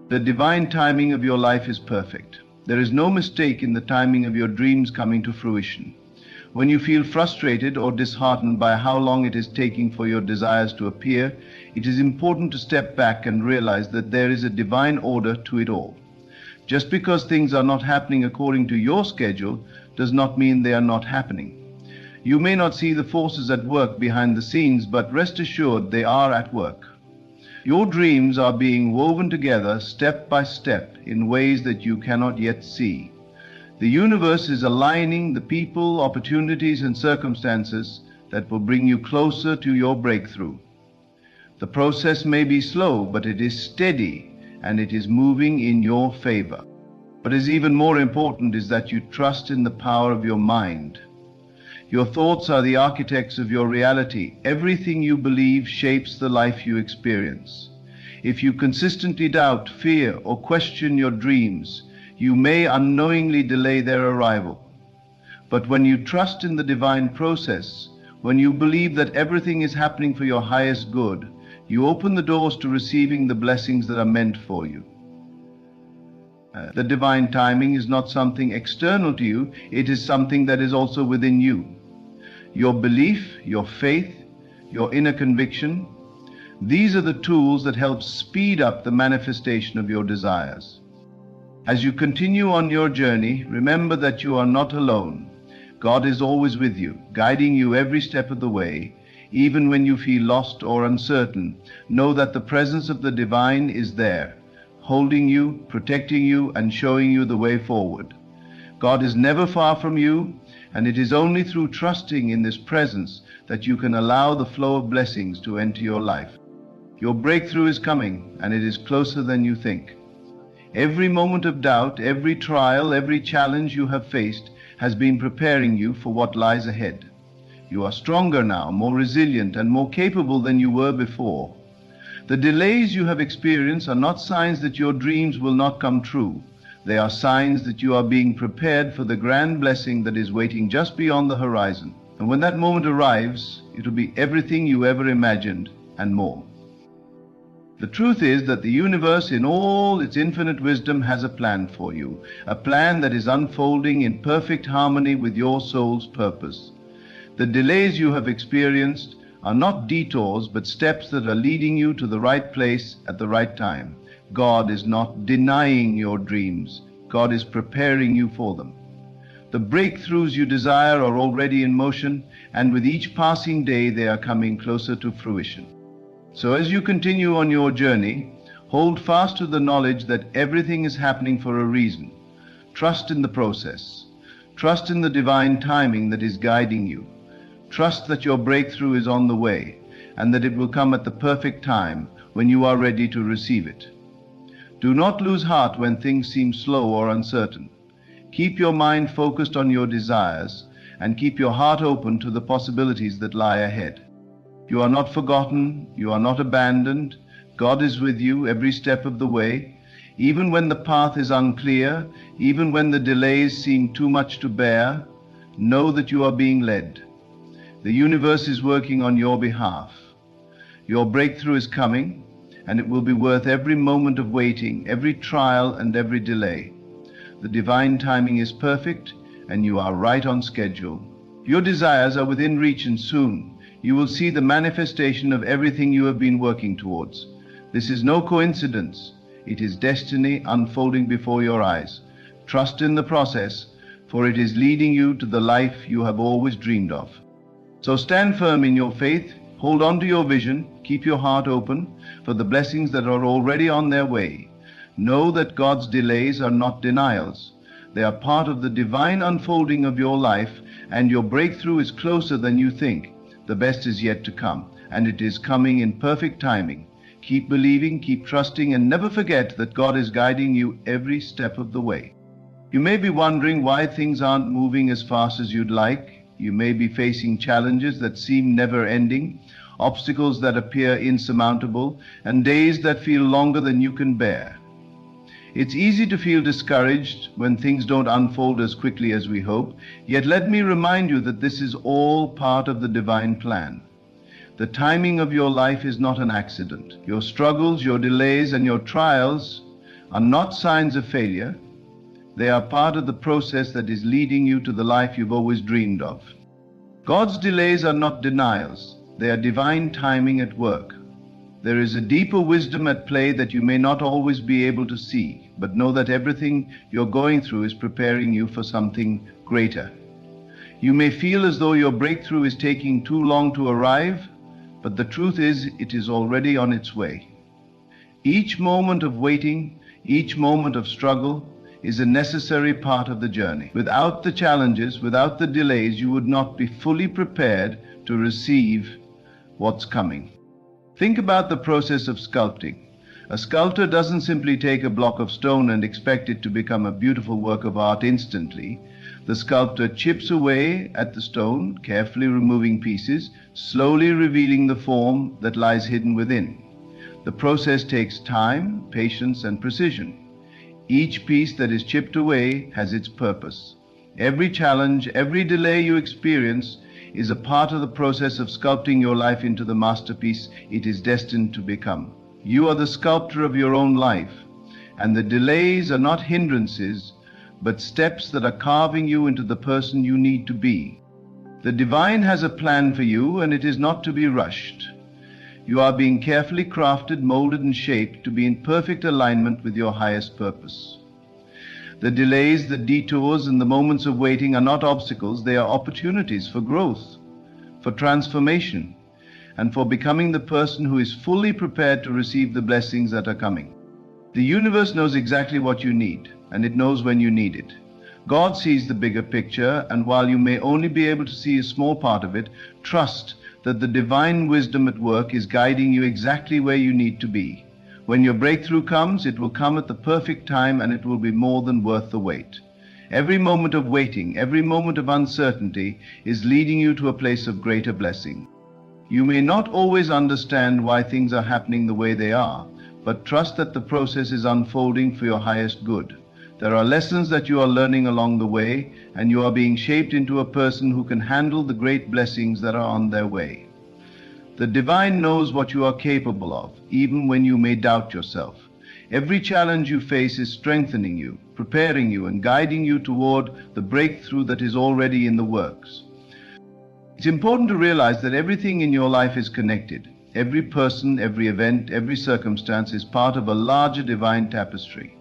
The divine timing of your life is perfect. There is no mistake in the timing of your dreams coming to fruition. When you feel frustrated or disheartened by how long it is taking for your desires to appear, it is important to step back and realize that there is a divine order to it all. Just because things are not happening according to your schedule does not mean they are not happening. You may not see the forces at work behind the scenes, but rest assured they are at work. Your dreams are being woven together step by step in ways that you cannot yet see. The universe is aligning the people, opportunities, and circumstances that will bring you closer to your breakthrough. The process may be slow, but it is steady, and it is moving in your favor. What is even more important is that you trust in the power of your mind. Your thoughts are the architects of your reality. Everything you believe shapes the life you experience. If you consistently doubt, fear, or question your dreams, you may unknowingly delay their arrival. But when you trust in the divine process, when you believe that everything is happening for your highest good, you open the doors to receiving the blessings that are meant for you. The divine timing is not something external to you, it is something that is also within you. Your belief, your faith, your inner conviction, these are the tools that help speed up the manifestation of your desires. As you continue on your journey, remember that you are not alone. God is always with you, guiding you every step of the way. Even when you feel lost or uncertain, know that the presence of the divine is there, holding you, protecting you, and showing you the way forward. God is never far from you, and it is only through trusting in this presence that you can allow the flow of blessings to enter your life. Your breakthrough is coming, and it is closer than you think. Every moment of doubt, every trial, every challenge you have faced has been preparing you for what lies ahead. You are stronger now, more resilient, and more capable than you were before. The delays you have experienced are not signs that your dreams will not come true. They are signs that you are being prepared for the grand blessing that is waiting just beyond the horizon. And when that moment arrives, it will be everything you ever imagined and more. The truth is that the universe in all its infinite wisdom has a plan for you, a plan that is unfolding in perfect harmony with your soul's purpose. The delays you have experienced are not detours, but steps that are leading you to the right place at the right time. God is not denying your dreams. God is preparing you for them. The breakthroughs you desire are already in motion, and with each passing day they are coming closer to fruition. So as you continue on your journey, hold fast to the knowledge that everything is happening for a reason. Trust in the process. Trust in the divine timing that is guiding you. Trust that your breakthrough is on the way, and that it will come at the perfect time when you are ready to receive it. Do not lose heart when things seem slow or uncertain. Keep your mind focused on your desires, and keep your heart open to the possibilities that lie ahead. You are not forgotten, you are not abandoned. God is with you every step of the way. Even when the path is unclear, even when the delays seem too much to bear, know that you are being led. The universe is working on your behalf. Your breakthrough is coming, and it will be worth every moment of waiting, every trial and every delay. The divine timing is perfect, and you are right on schedule. Your desires are within reach, and soon you will see the manifestation of everything you have been working towards. This is no coincidence. It is destiny unfolding before your eyes. Trust in the process, for it is leading you to the life you have always dreamed of. So stand firm in your faith, hold on to your vision, keep your heart open for the blessings that are already on their way. Know that God's delays are not denials. They are part of the divine unfolding of your life, and your breakthrough is closer than you think. The best is yet to come, and it is coming in perfect timing. Keep believing, keep trusting, and never forget that God is guiding you every step of the way. You may be wondering why things aren't moving as fast as you'd like. You may be facing challenges that seem never-ending, obstacles that appear insurmountable, and days that feel longer than you can bear. It's easy to feel discouraged when things don't unfold as quickly as we hope, yet let me remind you that this is all part of the divine plan. The timing of your life is not an accident. Your struggles, your delays, and your trials are not signs of failure. They are part of the process that is leading you to the life you've always dreamed of. God's delays are not denials. They are divine timing at work. There is a deeper wisdom at play that you may not always be able to see, but know that everything you're going through is preparing you for something greater. You may feel as though your breakthrough is taking too long to arrive, but the truth is it is already on its way. Each moment of waiting, each moment of struggle is a necessary part of the journey. Without the challenges, without the delays, you would not be fully prepared to receive what's coming. Think about the process of sculpting. A sculptor doesn't simply take a block of stone and expect it to become a beautiful work of art instantly. The sculptor chips away at the stone, carefully removing pieces, slowly revealing the form that lies hidden within. The process takes time, patience, and precision. Each piece that is chipped away has its purpose. Every challenge, every delay you experience is a part of the process of sculpting your life into the masterpiece it is destined to become. You are the sculptor of your own life, and the delays are not hindrances, but steps that are carving you into the person you need to be. The divine has a plan for you, and it is not to be rushed. You are being carefully crafted, molded, and shaped to be in perfect alignment with your highest purpose. The delays, the detours, and the moments of waiting are not obstacles. They are opportunities for growth, for transformation, and for becoming the person who is fully prepared to receive the blessings that are coming. The universe knows exactly what you need, and it knows when you need it. God sees the bigger picture, and while you may only be able to see a small part of it, trust that the divine wisdom at work is guiding you exactly where you need to be. When your breakthrough comes, it will come at the perfect time, and it will be more than worth the wait. Every moment of waiting, every moment of uncertainty is leading you to a place of greater blessing. You may not always understand why things are happening the way they are, but trust that the process is unfolding for your highest good. There are lessons that you are learning along the way, and you are being shaped into a person who can handle the great blessings that are on their way. The divine knows what you are capable of, even when you may doubt yourself. Every challenge you face is strengthening you, preparing you, and guiding you toward the breakthrough that is already in the works. It's important to realize that everything in your life is connected. Every person, every event, every circumstance is part of a larger divine tapestry.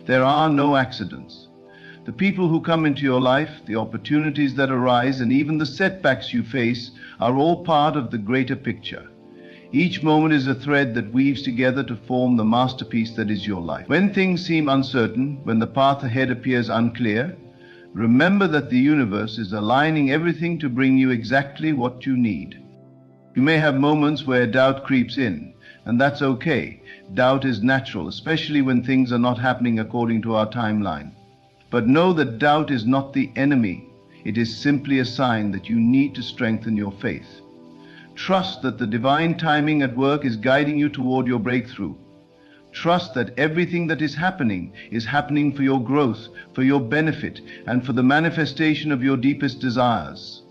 There are no accidents. The people who come into your life, the opportunities that arise, and even the setbacks you face are all part of the greater picture. Each moment is a thread that weaves together to form the masterpiece that is your life. When things seem uncertain, when the path ahead appears unclear, remember that the universe is aligning everything to bring you exactly what you need. You may have moments where doubt creeps in, and that's okay. Doubt is natural, especially when things are not happening according to our timeline. But know that doubt is not the enemy. It is simply a sign that you need to strengthen your faith. Trust that the divine timing at work is guiding you toward your breakthrough. Trust that everything that is happening for your growth, for your benefit, and for the manifestation of your deepest desires.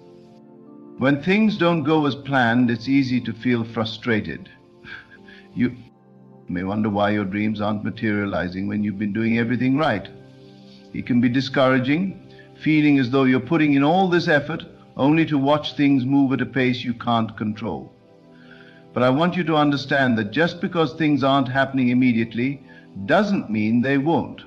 When things don't go as planned, it's easy to feel frustrated. You may wonder why your dreams aren't materializing when you've been doing everything right. It can be discouraging, feeling as though you're putting in all this effort only to watch things move at a pace you can't control. But I want you to understand that just because things aren't happening immediately doesn't mean they won't.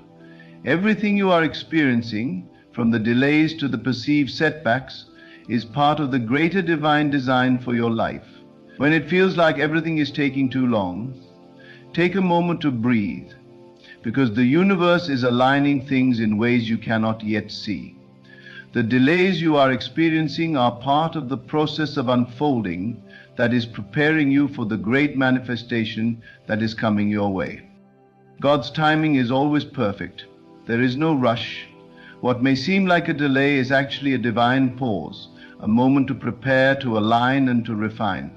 Everything you are experiencing, from the delays to the perceived setbacks, is part of the greater divine design for your life. When it feels like everything is taking too long, take a moment to breathe, because the universe is aligning things in ways you cannot yet see. The delays you are experiencing are part of the process of unfolding that is preparing you for the great manifestation that is coming your way. God's timing is always perfect. There is no rush. What may seem like a delay is actually a divine pause, a moment to prepare, to align, and to refine.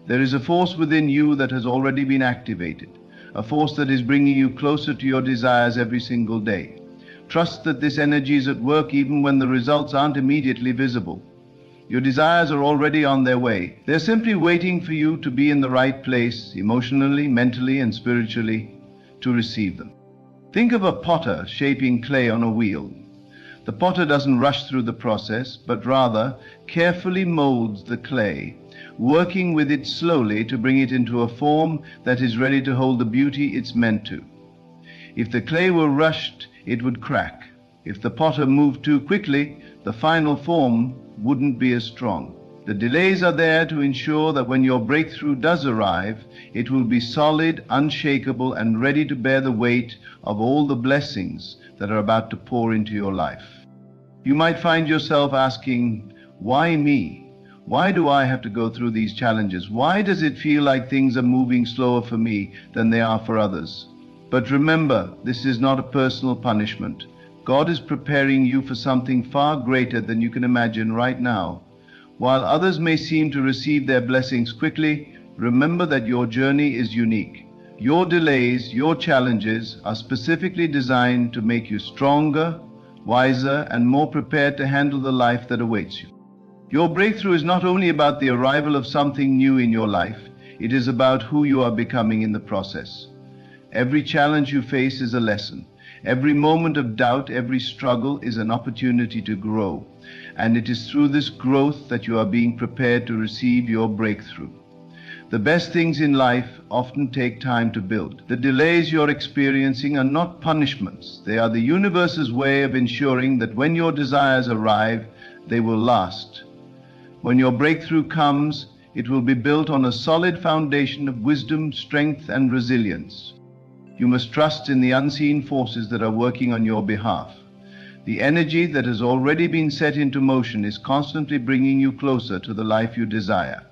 There is a force within you that has already been activated, a force that is bringing you closer to your desires every single day. Trust that this energy is at work even when the results aren't immediately visible. Your desires are already on their way. They're simply waiting for you to be in the right place, emotionally, mentally, and spiritually, to receive them. Think of a potter shaping clay on a wheel. The potter doesn't rush through the process, but rather carefully molds the clay, working with it slowly to bring it into a form that is ready to hold the beauty it's meant to. If the clay were rushed, it would crack. If the potter moved too quickly, the final form wouldn't be as strong. The delays are there to ensure that when your breakthrough does arrive, it will be solid, unshakable, and ready to bear the weight of all the blessings that are about to pour into your life. You might find yourself asking, why me? Why do I have to go through these challenges? Why does it feel like things are moving slower for me than they are for others? But remember, this is not a personal punishment. God is preparing you for something far greater than you can imagine right now. While others may seem to receive their blessings quickly, remember that your journey is unique. Your delays, your challenges are specifically designed to make you stronger, wiser, and more prepared to handle the life that awaits you. Your breakthrough is not only about the arrival of something new in your life, it is about who you are becoming in the process. Every challenge you face is a lesson. Every moment of doubt, every struggle is an opportunity to grow. And it is through this growth that you are being prepared to receive your breakthrough. The best things in life often take time to build. The delays you're experiencing are not punishments. They are the universe's way of ensuring that when your desires arrive, they will last. When your breakthrough comes, it will be built on a solid foundation of wisdom, strength, and resilience. You must trust in the unseen forces that are working on your behalf. The energy that has already been set into motion is constantly bringing you closer to the life you desire.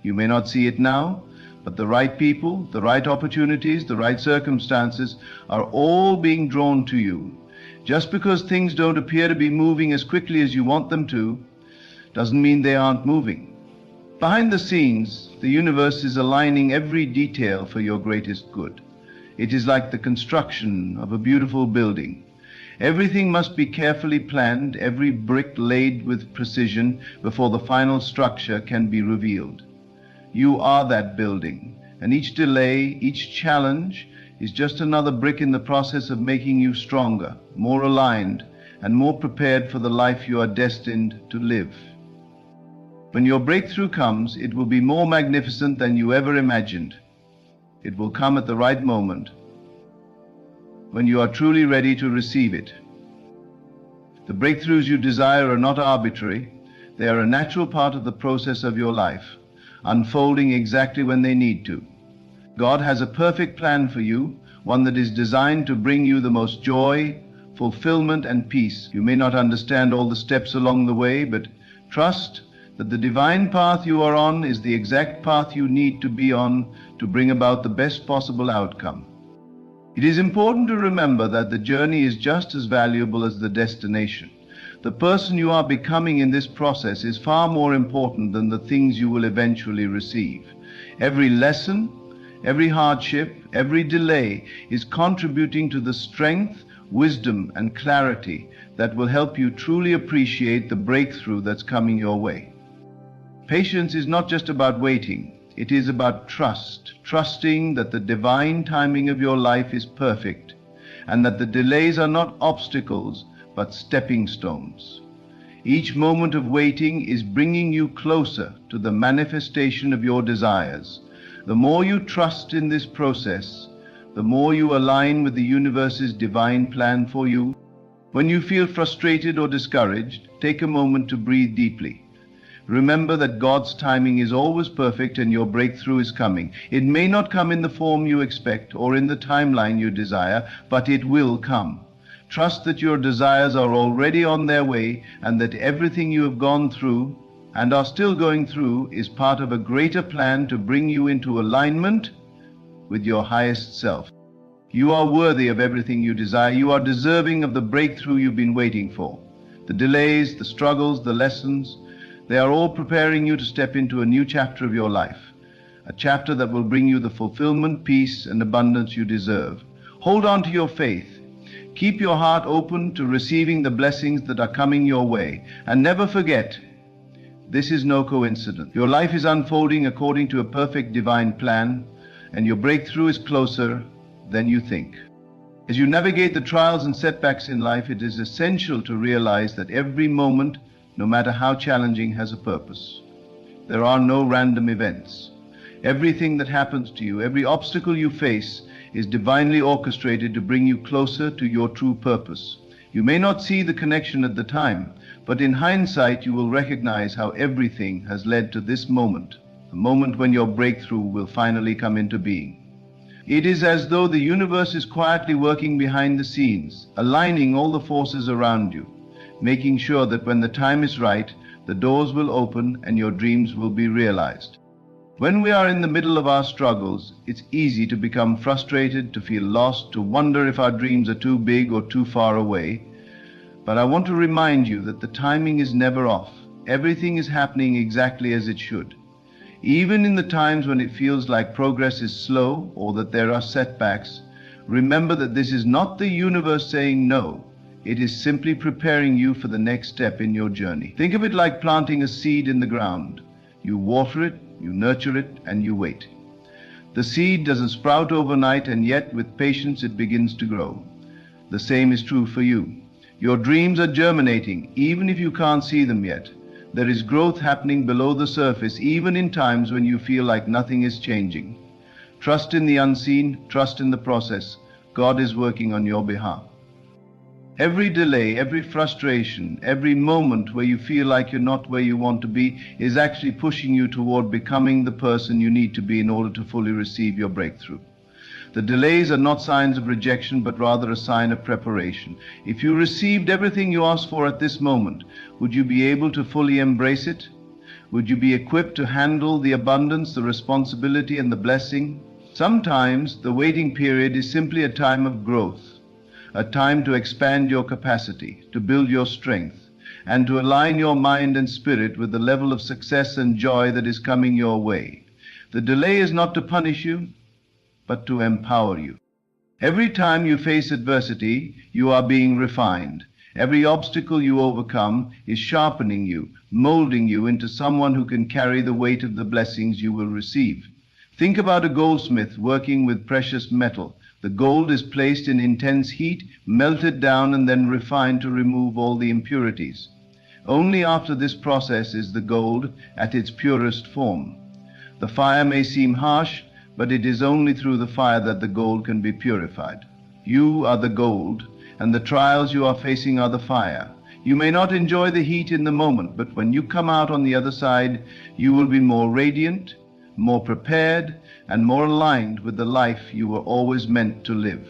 You may not see it now, but the right people, the right opportunities, the right circumstances are all being drawn to you. Just because things don't appear to be moving as quickly as you want them to, doesn't mean they aren't moving. Behind the scenes, the universe is aligning every detail for your greatest good. It is like the construction of a beautiful building. Everything must be carefully planned, every brick laid with precision before the final structure can be revealed. You are that building, and each delay, each challenge is just another brick in the process of making you stronger, more aligned, and more prepared for the life you are destined to live. When your breakthrough comes, it will be more magnificent than you ever imagined. It will come at the right moment, when you are truly ready to receive it. The breakthroughs you desire are not arbitrary. They are a natural part of the process of your life, unfolding exactly when they need to. God has a perfect plan for you, one that is designed to bring you the most joy, fulfillment, and peace. You may not understand all the steps along the way, but trust that the divine path you are on is the exact path you need to be on to bring about the best possible outcome. It is important to remember that the journey is just as valuable as the destination. The person you are becoming in this process is far more important than the things you will eventually receive. Every lesson, every hardship, every delay is contributing to the strength, wisdom, and clarity that will help you truly appreciate the breakthrough that's coming your way. Patience is not just about waiting. It is about trust, trusting that the divine timing of your life is perfect, and that the delays are not obstacles, but stepping stones. Each moment of waiting is bringing you closer to the manifestation of your desires. The more you trust in this process, the more you align with the universe's divine plan for you. When you feel frustrated or discouraged, take a moment to breathe deeply. Remember that God's timing is always perfect and your breakthrough is coming. It may not come in the form you expect or in the timeline you desire, but it will come. Trust that your desires are already on their way and that everything you have gone through and are still going through is part of a greater plan to bring you into alignment with your highest self. You are worthy of everything you desire. You are deserving of the breakthrough you've been waiting for. The delays, the struggles, the lessons, they are all preparing you to step into a new chapter of your life, a chapter that will bring you the fulfillment, peace, and abundance you deserve. Hold on to your faith. Keep your heart open to receiving the blessings that are coming your way. And never forget, this is no coincidence. Your life is unfolding according to a perfect divine plan, and your breakthrough is closer than you think. As you navigate the trials and setbacks in life, it is essential to realize that every moment, no matter how challenging, has a purpose. There are no random events. Everything that happens to you, every obstacle you face, is divinely orchestrated to bring you closer to your true purpose. You may not see the connection at the time, but in hindsight you will recognize how everything has led to this moment, the moment when your breakthrough will finally come into being. It is as though the universe is quietly working behind the scenes, aligning all the forces around you, making sure that when the time is right, the doors will open and your dreams will be realized. When we are in the middle of our struggles, it's easy to become frustrated, to feel lost, to wonder if our dreams are too big or too far away. But I want to remind you that the timing is never off. Everything is happening exactly as it should. Even in the times when it feels like progress is slow or that there are setbacks, remember that this is not the universe saying no. It is simply preparing you for the next step in your journey. Think of it like planting a seed in the ground. You water it, you nurture it, and you wait. The seed doesn't sprout overnight, and yet with patience it begins to grow. The same is true for you. Your dreams are germinating, even if you can't see them yet. There is growth happening below the surface, even in times when you feel like nothing is changing. Trust in the unseen, trust in the process. God is working on your behalf. Every delay, every frustration, every moment where you feel like you're not where you want to be is actually pushing you toward becoming the person you need to be in order to fully receive your breakthrough. The delays are not signs of rejection, but rather a sign of preparation. If you received everything you asked for at this moment, would you be able to fully embrace it? Would you be equipped to handle the abundance, the responsibility, and the blessing? Sometimes the waiting period is simply a time of growth, a time to expand your capacity, to build your strength, and to align your mind and spirit with the level of success and joy that is coming your way. The delay is not to punish you, but to empower you. Every time you face adversity, you are being refined. Every obstacle you overcome is sharpening you, molding you into someone who can carry the weight of the blessings you will receive. Think about a goldsmith working with precious metal. The gold is placed in intense heat, melted down, and then refined to remove all the impurities. Only after this process is the gold at its purest form. The fire may seem harsh, but it is only through the fire that the gold can be purified. You are the gold, and the trials you are facing are the fire. You may not enjoy the heat in the moment, but when you come out on the other side, you will be more radiant, more prepared, and more aligned with the life you were always meant to live.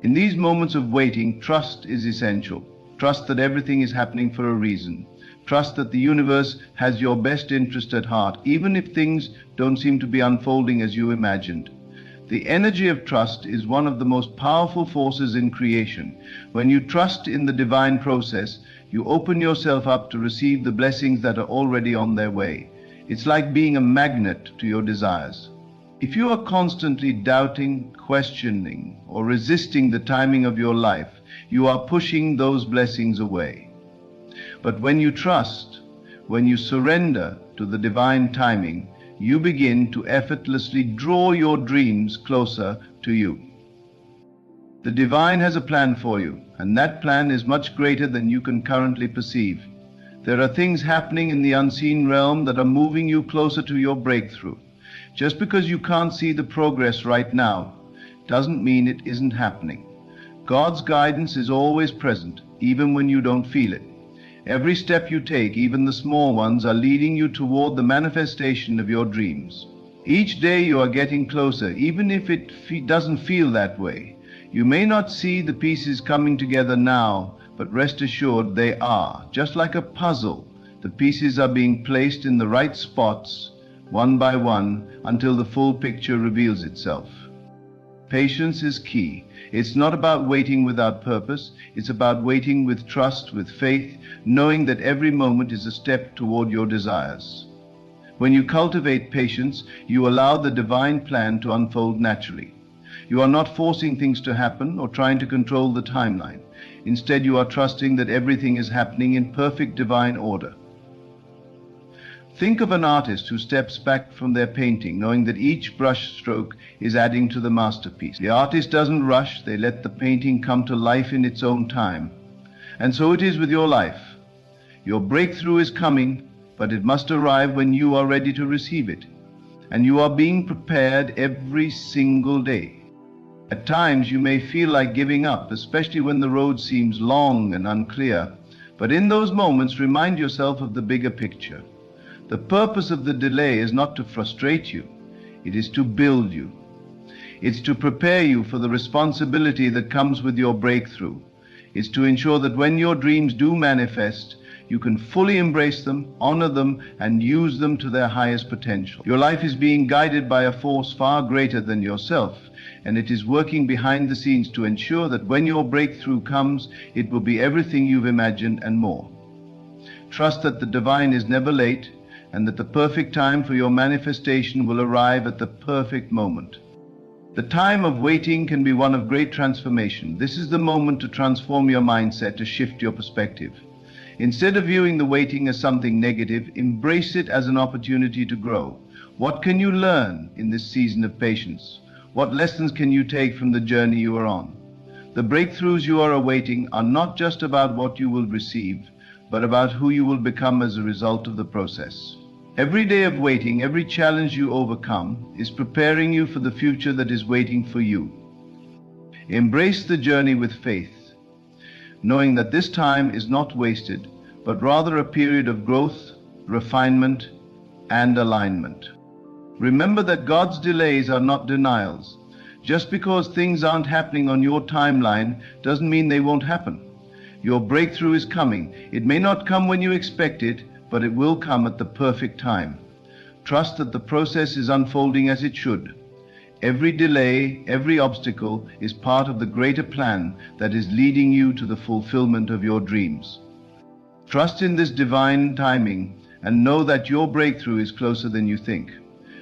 In these moments of waiting, trust is essential. Trust that everything is happening for a reason. Trust that the universe has your best interest at heart, even if things don't seem to be unfolding as you imagined. The energy of trust is one of the most powerful forces in creation. When you trust in the divine process, you open yourself up to receive the blessings that are already on their way. It's like being a magnet to your desires. If you are constantly doubting, questioning, or resisting the timing of your life, you are pushing those blessings away. But when you trust, when you surrender to the divine timing, you begin to effortlessly draw your dreams closer to you. The divine has a plan for you, and that plan is much greater than you can currently perceive. There are things happening in the unseen realm that are moving you closer to your breakthrough. Just because you can't see the progress right now doesn't mean it isn't happening. God's guidance is always present, even when you don't feel it. Every step you take, even the small ones, are leading you toward the manifestation of your dreams. Each day you are getting closer, even if it doesn't feel that way. You may not see the pieces coming together now, but rest assured they are. Just like a puzzle, the pieces are being placed in the right spots, one by one, until the full picture reveals itself. Patience is key. It's not about waiting without purpose. It's about waiting with trust, with faith, knowing that every moment is a step toward your desires. When you cultivate patience, you allow the divine plan to unfold naturally. You are not forcing things to happen or trying to control the timeline. Instead, you are trusting that everything is happening in perfect divine order. Think of an artist who steps back from their painting, knowing that each brush stroke is adding to the masterpiece. The artist doesn't rush, they let the painting come to life in its own time. And so it is with your life. Your breakthrough is coming, but it must arrive when you are ready to receive it. And you are being prepared every single day. At times you may feel like giving up, especially when the road seems long and unclear. But in those moments, remind yourself of the bigger picture. The purpose of the delay is not to frustrate you. It is to build you. It's to prepare you for the responsibility that comes with your breakthrough. It's to ensure that when your dreams do manifest, you can fully embrace them, honor them, and use them to their highest potential. Your life is being guided by a force far greater than yourself, and it is working behind the scenes to ensure that when your breakthrough comes, it will be everything you've imagined and more. Trust that the divine is never late, and that the perfect time for your manifestation will arrive at the perfect moment. The time of waiting can be one of great transformation. This is the moment to transform your mindset, to shift your perspective. Instead of viewing the waiting as something negative, embrace it as an opportunity to grow. What can you learn in this season of patience? What lessons can you take from the journey you are on? The breakthroughs you are awaiting are not just about what you will receive, but about who you will become as a result of the process. Every day of waiting, every challenge you overcome, is preparing you for the future that is waiting for you. Embrace the journey with faith, knowing that this time is not wasted, but rather a period of growth, refinement, and alignment. Remember that God's delays are not denials. Just because things aren't happening on your timeline doesn't mean they won't happen. Your breakthrough is coming. It may not come when you expect it, but it will come at the perfect time. Trust that the process is unfolding as it should. Every delay, every obstacle is part of the greater plan that is leading you to the fulfillment of your dreams. Trust in this divine timing and know that your breakthrough is closer than you think.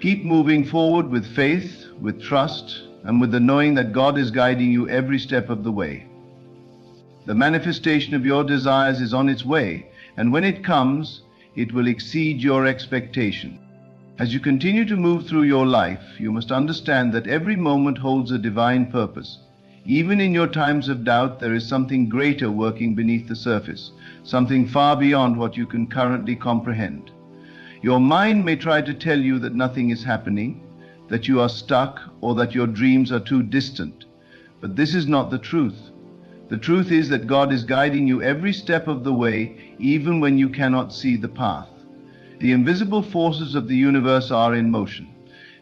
Keep moving forward with faith, with trust, and with the knowing that God is guiding you every step of the way. The manifestation of your desires is on its way, and when it comes, it will exceed your expectation. As you continue to move through your life, you must understand that every moment holds a divine purpose. Even in your times of doubt, there is something greater working beneath the surface, something far beyond what you can currently comprehend. Your mind may try to tell you that nothing is happening, that you are stuck, or that your dreams are too distant. But this is not the truth. The truth is that God is guiding you every step of the way, even when you cannot see the path. The invisible forces of the universe are in motion,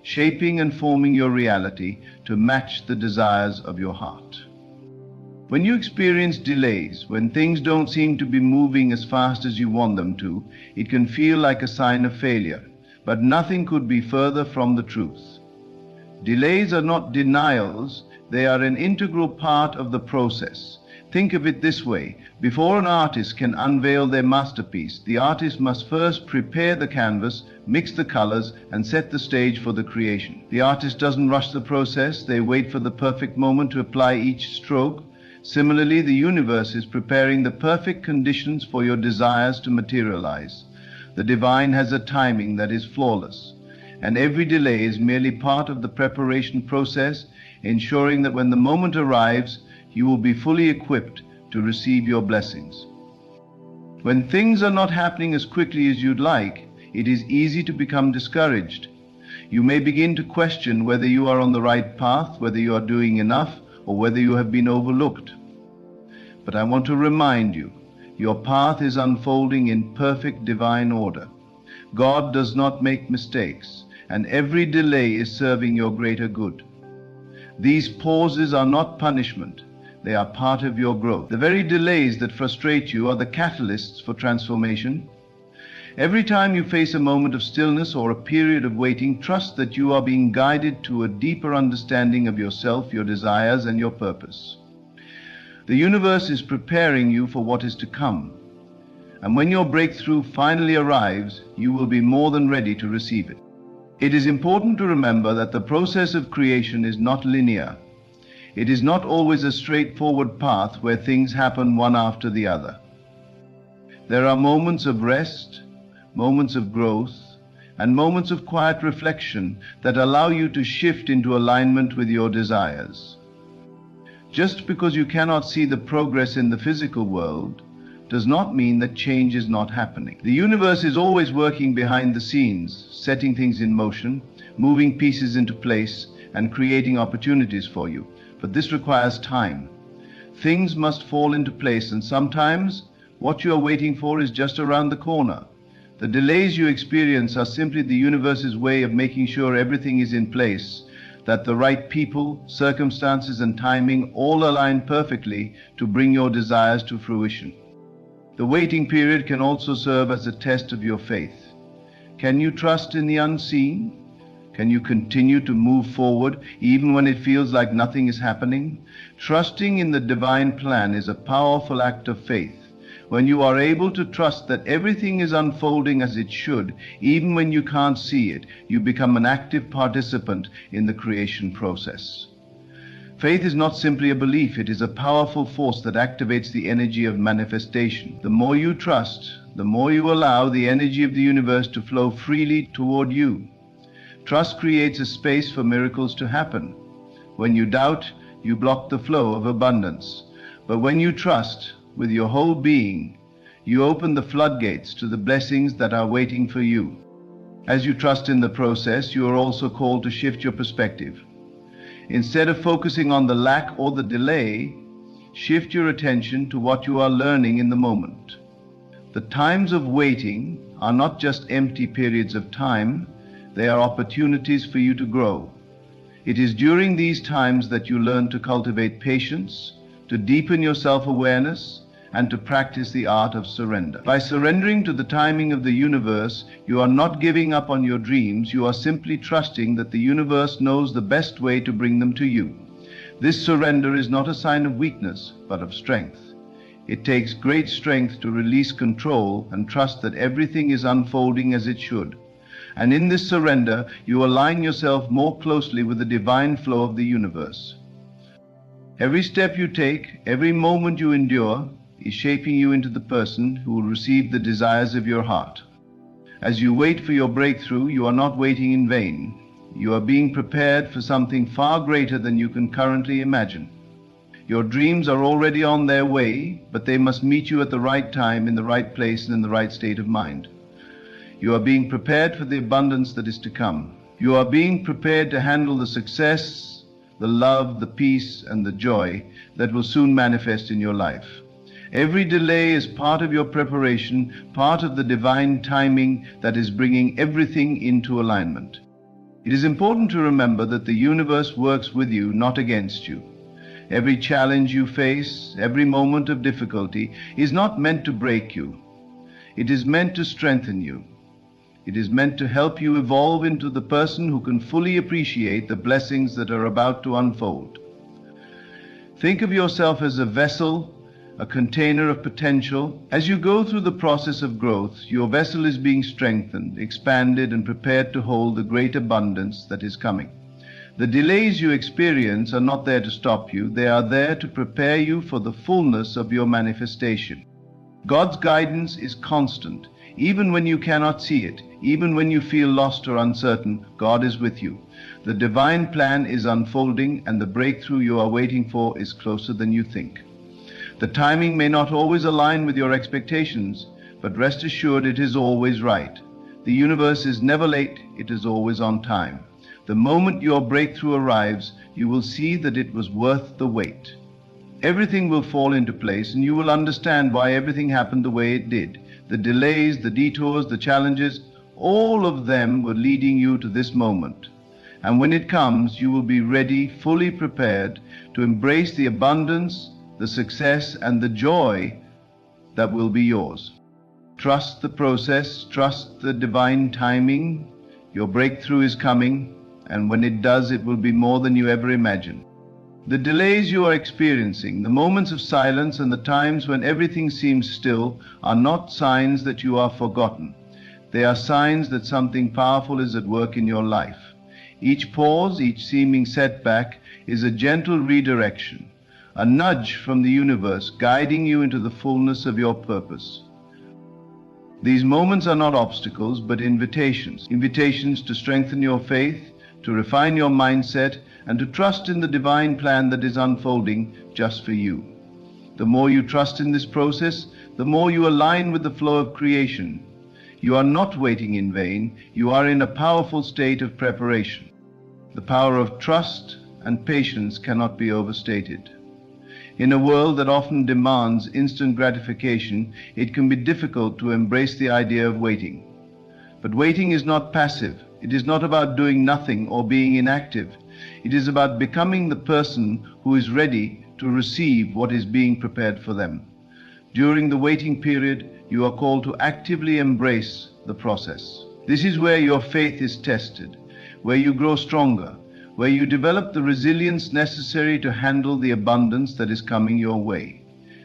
shaping and forming your reality to match the desires of your heart. When you experience delays, when things don't seem to be moving as fast as you want them to, it can feel like a sign of failure, but nothing could be further from the truth. Delays are not denials, they are an integral part of the process. Think of it this way: before an artist can unveil their masterpiece, the artist must first prepare the canvas, mix the colors, and set the stage for the creation. The artist doesn't rush the process, they wait for the perfect moment to apply each stroke. Similarly, the universe is preparing the perfect conditions for your desires to materialize. The divine has a timing that is flawless, and every delay is merely part of the preparation process, ensuring that when the moment arrives, you will be fully equipped to receive your blessings. When things are not happening as quickly as you'd like, it is easy to become discouraged. You may begin to question whether you are on the right path, whether you are doing enough, or whether you have been overlooked. But I want to remind you, your path is unfolding in perfect divine order. God does not make mistakes, and every delay is serving your greater good. These pauses are not punishment. They are part of your growth. The very delays that frustrate you are the catalysts for transformation. Every time you face a moment of stillness or a period of waiting, trust that you are being guided to a deeper understanding of yourself, your desires, and your purpose. The universe is preparing you for what is to come. And when your breakthrough finally arrives, you will be more than ready to receive it. It is important to remember that the process of creation is not linear. It is not always a straightforward path where things happen one after the other. There are moments of rest, moments of growth, and moments of quiet reflection that allow you to shift into alignment with your desires. Just because you cannot see the progress in the physical world does not mean that change is not happening. The universe is always working behind the scenes, setting things in motion, moving pieces into place, and creating opportunities for you. But this requires time. Things must fall into place, and sometimes what you are waiting for is just around the corner. The delays you experience are simply the universe's way of making sure everything is in place, that the right people, circumstances, and timing all align perfectly to bring your desires to fruition. The waiting period can also serve as a test of your faith. Can you trust in the unseen? Can you continue to move forward even when it feels like nothing is happening? Trusting in the divine plan is a powerful act of faith. When you are able to trust that everything is unfolding as it should, even when you can't see it, you become an active participant in the creation process. Faith is not simply a belief, it is a powerful force that activates the energy of manifestation. The more you trust, the more you allow the energy of the universe to flow freely toward you. Trust creates a space for miracles to happen. When you doubt, you block the flow of abundance. But when you trust with your whole being, you open the floodgates to the blessings that are waiting for you. As you trust in the process, you are also called to shift your perspective. Instead of focusing on the lack or the delay, shift your attention to what you are learning in the moment. The times of waiting are not just empty periods of time, they are opportunities for you to grow. It is during these times that you learn to cultivate patience, to deepen your self-awareness, and to practice the art of surrender. By surrendering to the timing of the universe, you are not giving up on your dreams, you are simply trusting that the universe knows the best way to bring them to you. This surrender is not a sign of weakness, but of strength. It takes great strength to release control and trust that everything is unfolding as it should. And in this surrender, you align yourself more closely with the divine flow of the universe. Every step you take, every moment you endure, is shaping you into the person who will receive the desires of your heart. As you wait for your breakthrough, you are not waiting in vain. You are being prepared for something far greater than you can currently imagine. Your dreams are already on their way, but they must meet you at the right time, in the right place, and in the right state of mind. You are being prepared for the abundance that is to come. You are being prepared to handle the success, the love, the peace, and the joy that will soon manifest in your life. Every delay is part of your preparation, part of the divine timing that is bringing everything into alignment. It is important to remember that the universe works with you, not against you. Every challenge you face, every moment of difficulty, is not meant to break you. It is meant to strengthen you. It is meant to help you evolve into the person who can fully appreciate the blessings that are about to unfold. Think of yourself as a vessel, a container of potential. As you go through the process of growth, your vessel is being strengthened, expanded, and prepared to hold the great abundance that is coming. The delays you experience are not there to stop you. They are there to prepare you for the fullness of your manifestation. God's guidance is constant. Even when you cannot see it, even when you feel lost or uncertain, God is with you. The divine plan is unfolding, and the breakthrough you are waiting for is closer than you think. The timing may not always align with your expectations, but rest assured it is always right. The universe is never late, it is always on time. The moment your breakthrough arrives, you will see that it was worth the wait. Everything will fall into place, and you will understand why everything happened the way it did. The delays, the detours, the challenges, all of them were leading you to this moment. And when it comes, you will be ready, fully prepared to embrace the abundance, the success, and the joy that will be yours. Trust the process, trust the divine timing. Your breakthrough is coming, and when it does, it will be more than you ever imagined. The delays you are experiencing, the moments of silence, and the times when everything seems still are not signs that you are forgotten. They are signs that something powerful is at work in your life. Each pause, each seeming setback is a gentle redirection, a nudge from the universe guiding you into the fullness of your purpose. These moments are not obstacles, but invitations. Invitations to strengthen your faith, to refine your mindset, and to trust in the divine plan that is unfolding just for you. The more you trust in this process, the more you align with the flow of creation. You are not waiting in vain. You are in a powerful state of preparation. The power of trust and patience cannot be overstated. In a world that often demands instant gratification, it can be difficult to embrace the idea of waiting. But waiting is not passive. It is not about doing nothing or being inactive. It is about becoming the person who is ready to receive what is being prepared for them. During the waiting period, you are called to actively embrace the process. This is where your faith is tested, where you grow stronger, where you develop the resilience necessary to handle the abundance that is coming your way.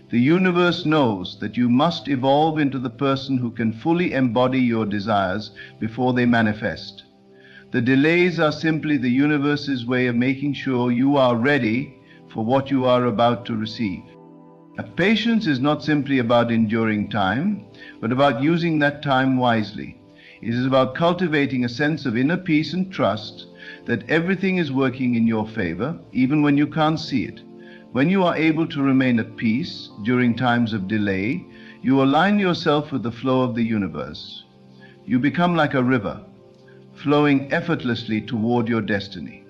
The universe knows that you must evolve into the person who can fully embody your desires before they manifest. The delays are simply the universe's way of making sure you are ready for what you are about to receive. Patience is not simply about enduring time, but about using that time wisely. It is about cultivating a sense of inner peace and trust that everything is working in your favor, even when you can't see it. When you are able to remain at peace during times of delay, you align yourself with the flow of the universe. You become like a river, flowing effortlessly toward your destiny.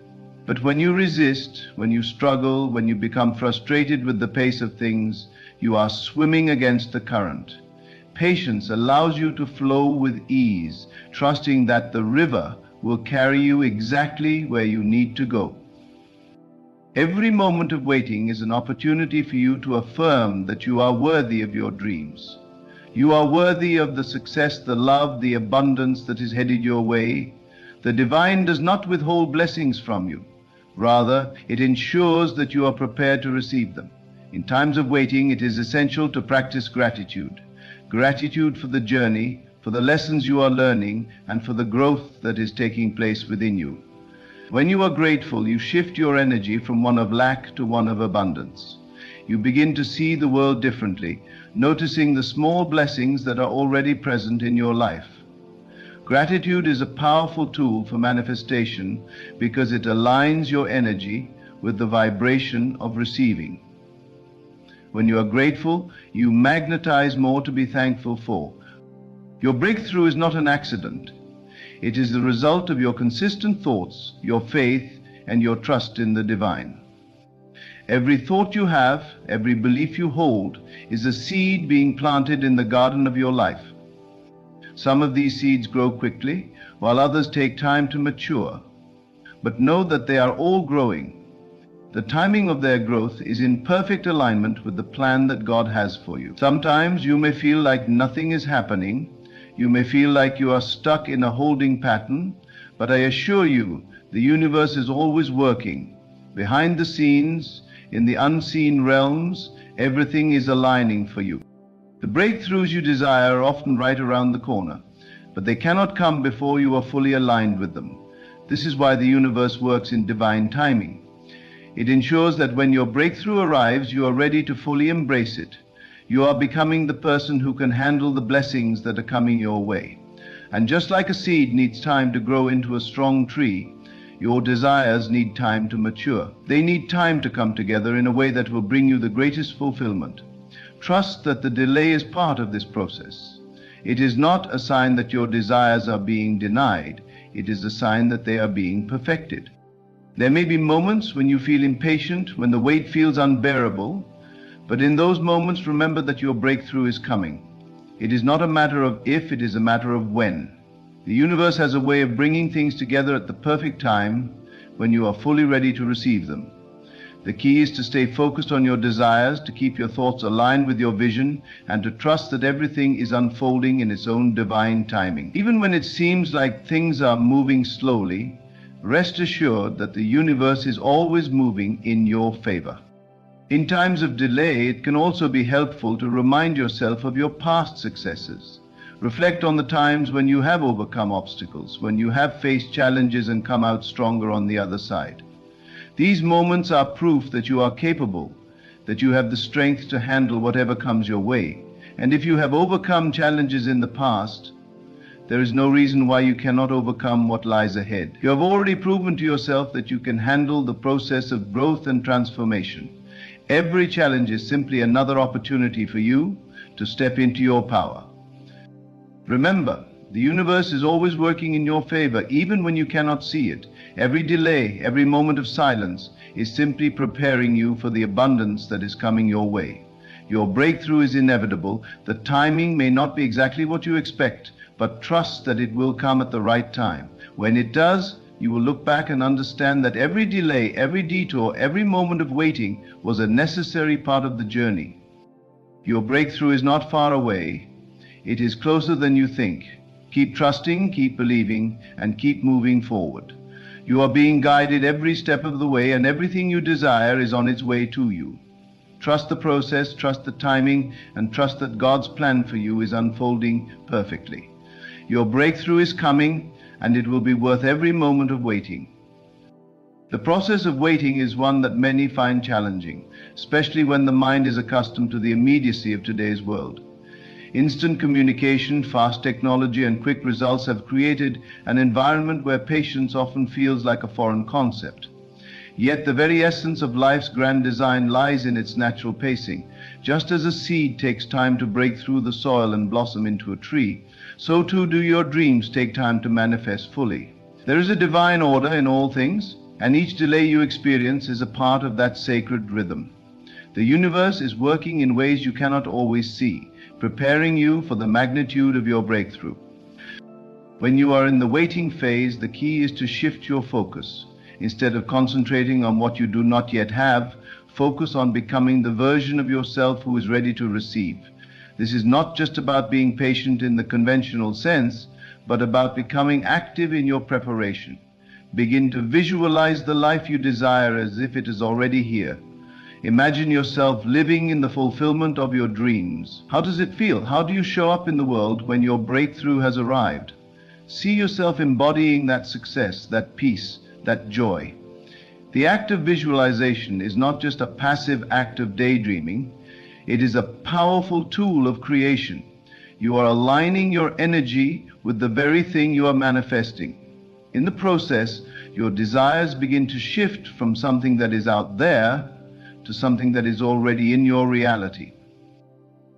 But when you resist, when you struggle, when you become frustrated with the pace of things, you are swimming against the current. Patience allows you to flow with ease, trusting that the river will carry you exactly where you need to go. Every moment of waiting is an opportunity for you to affirm that you are worthy of your dreams. You are worthy of the success, the love, the abundance that is headed your way. The divine does not withhold blessings from you. Rather, it ensures that you are prepared to receive them. In times of waiting, it is essential to practice gratitude. Gratitude for the journey, for the lessons you are learning, and for the growth that is taking place within you. When you are grateful, you shift your energy from one of lack to one of abundance. You begin to see the world differently, noticing the small blessings that are already present in your life. Gratitude is a powerful tool for manifestation because it aligns your energy with the vibration of receiving. When you are grateful, you magnetize more to be thankful for. Your breakthrough is not an accident. It is the result of your consistent thoughts, your faith, and your trust in the divine. Every thought you have, every belief you hold, is a seed being planted in the garden of your life. Some of these seeds grow quickly, while others take time to mature. But know that they are all growing. The timing of their growth is in perfect alignment with the plan that God has for you. Sometimes you may feel like nothing is happening. You may feel like you are stuck in a holding pattern, but I assure you, the universe is always working. Behind the scenes, in the unseen realms, everything is aligning for you. The breakthroughs you desire are often right around the corner, but they cannot come before you are fully aligned with them. This is why the universe works in divine timing. It ensures that when your breakthrough arrives, you are ready to fully embrace it. You are becoming the person who can handle the blessings that are coming your way. And just like a seed needs time to grow into a strong tree, your desires need time to mature. They need time to come together in a way that will bring you the greatest fulfillment. Trust that the delay is part of this process. It is not a sign that your desires are being denied. It is a sign that they are being perfected. There may be moments when you feel impatient, when the wait feels unbearable, but in those moments, remember that your breakthrough is coming. It is not a matter of if, it is a matter of when. The universe has a way of bringing things together at the perfect time when you are fully ready to receive them. The key is to stay focused on your desires, to keep your thoughts aligned with your vision, and to trust that everything is unfolding in its own divine timing. Even when it seems like things are moving slowly, rest assured that the universe is always moving in your favor. In times of delay, it can also be helpful to remind yourself of your past successes. Reflect on the times when you have overcome obstacles, when you have faced challenges and come out stronger on the other side. These moments are proof that you are capable, that you have the strength to handle whatever comes your way. And if you have overcome challenges in the past, there is no reason why you cannot overcome what lies ahead. You have already proven to yourself that you can handle the process of growth and transformation. Every challenge is simply another opportunity for you to step into your power. Remember, the universe is always working in your favor, even when you cannot see it. Every delay, every moment of silence is simply preparing you for the abundance that is coming your way. Your breakthrough is inevitable. The timing may not be exactly what you expect, but trust that it will come at the right time. When it does, you will look back and understand that every delay, every detour, every moment of waiting was a necessary part of the journey. Your breakthrough is not far away. It is closer than you think. Keep trusting, keep believing, and keep moving forward. You are being guided every step of the way, and everything you desire is on its way to you. Trust the process, trust the timing, and trust that God's plan for you is unfolding perfectly. Your breakthrough is coming, and it will be worth every moment of waiting. The process of waiting is one that many find challenging, especially when the mind is accustomed to the immediacy of today's world. Instant communication, fast technology, and quick results have created an environment where patience often feels like a foreign concept. Yet the very essence of life's grand design lies in its natural pacing. Just as a seed takes time to break through the soil and blossom into a tree, so too do your dreams take time to manifest fully. There is a divine order in all things, and each delay you experience is a part of that sacred rhythm. The universe is working in ways you cannot always see, preparing you for the magnitude of your breakthrough. When you are in the waiting phase, the key is to shift your focus. Instead of concentrating on what you do not yet have, focus on becoming the version of yourself who is ready to receive. This is not just about being patient in the conventional sense, but about becoming active in your preparation. Begin to visualize the life you desire as if it is already here. Imagine yourself living in the fulfillment of your dreams. How does it feel? How do you show up in the world when your breakthrough has arrived? See yourself embodying that success, that peace, that joy. The act of visualization is not just a passive act of daydreaming. It is a powerful tool of creation. You are aligning your energy with the very thing you are manifesting. In the process, your desires begin to shift from something that is out there to something that is already in your reality.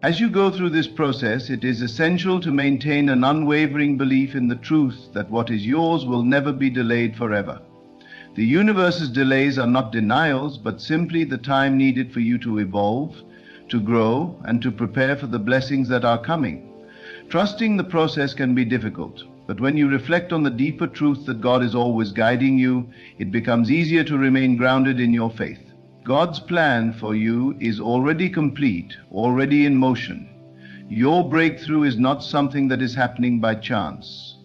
As you go through this process, it is essential to maintain an unwavering belief in the truth that what is yours will never be delayed forever. The universe's delays are not denials, but simply the time needed for you to evolve, to grow, and to prepare for the blessings that are coming. Trusting the process can be difficult, but when you reflect on the deeper truth that God is always guiding you, it becomes easier to remain grounded in your faith. God's plan for you is already complete, already in motion. Your breakthrough is not something that is happening by chance.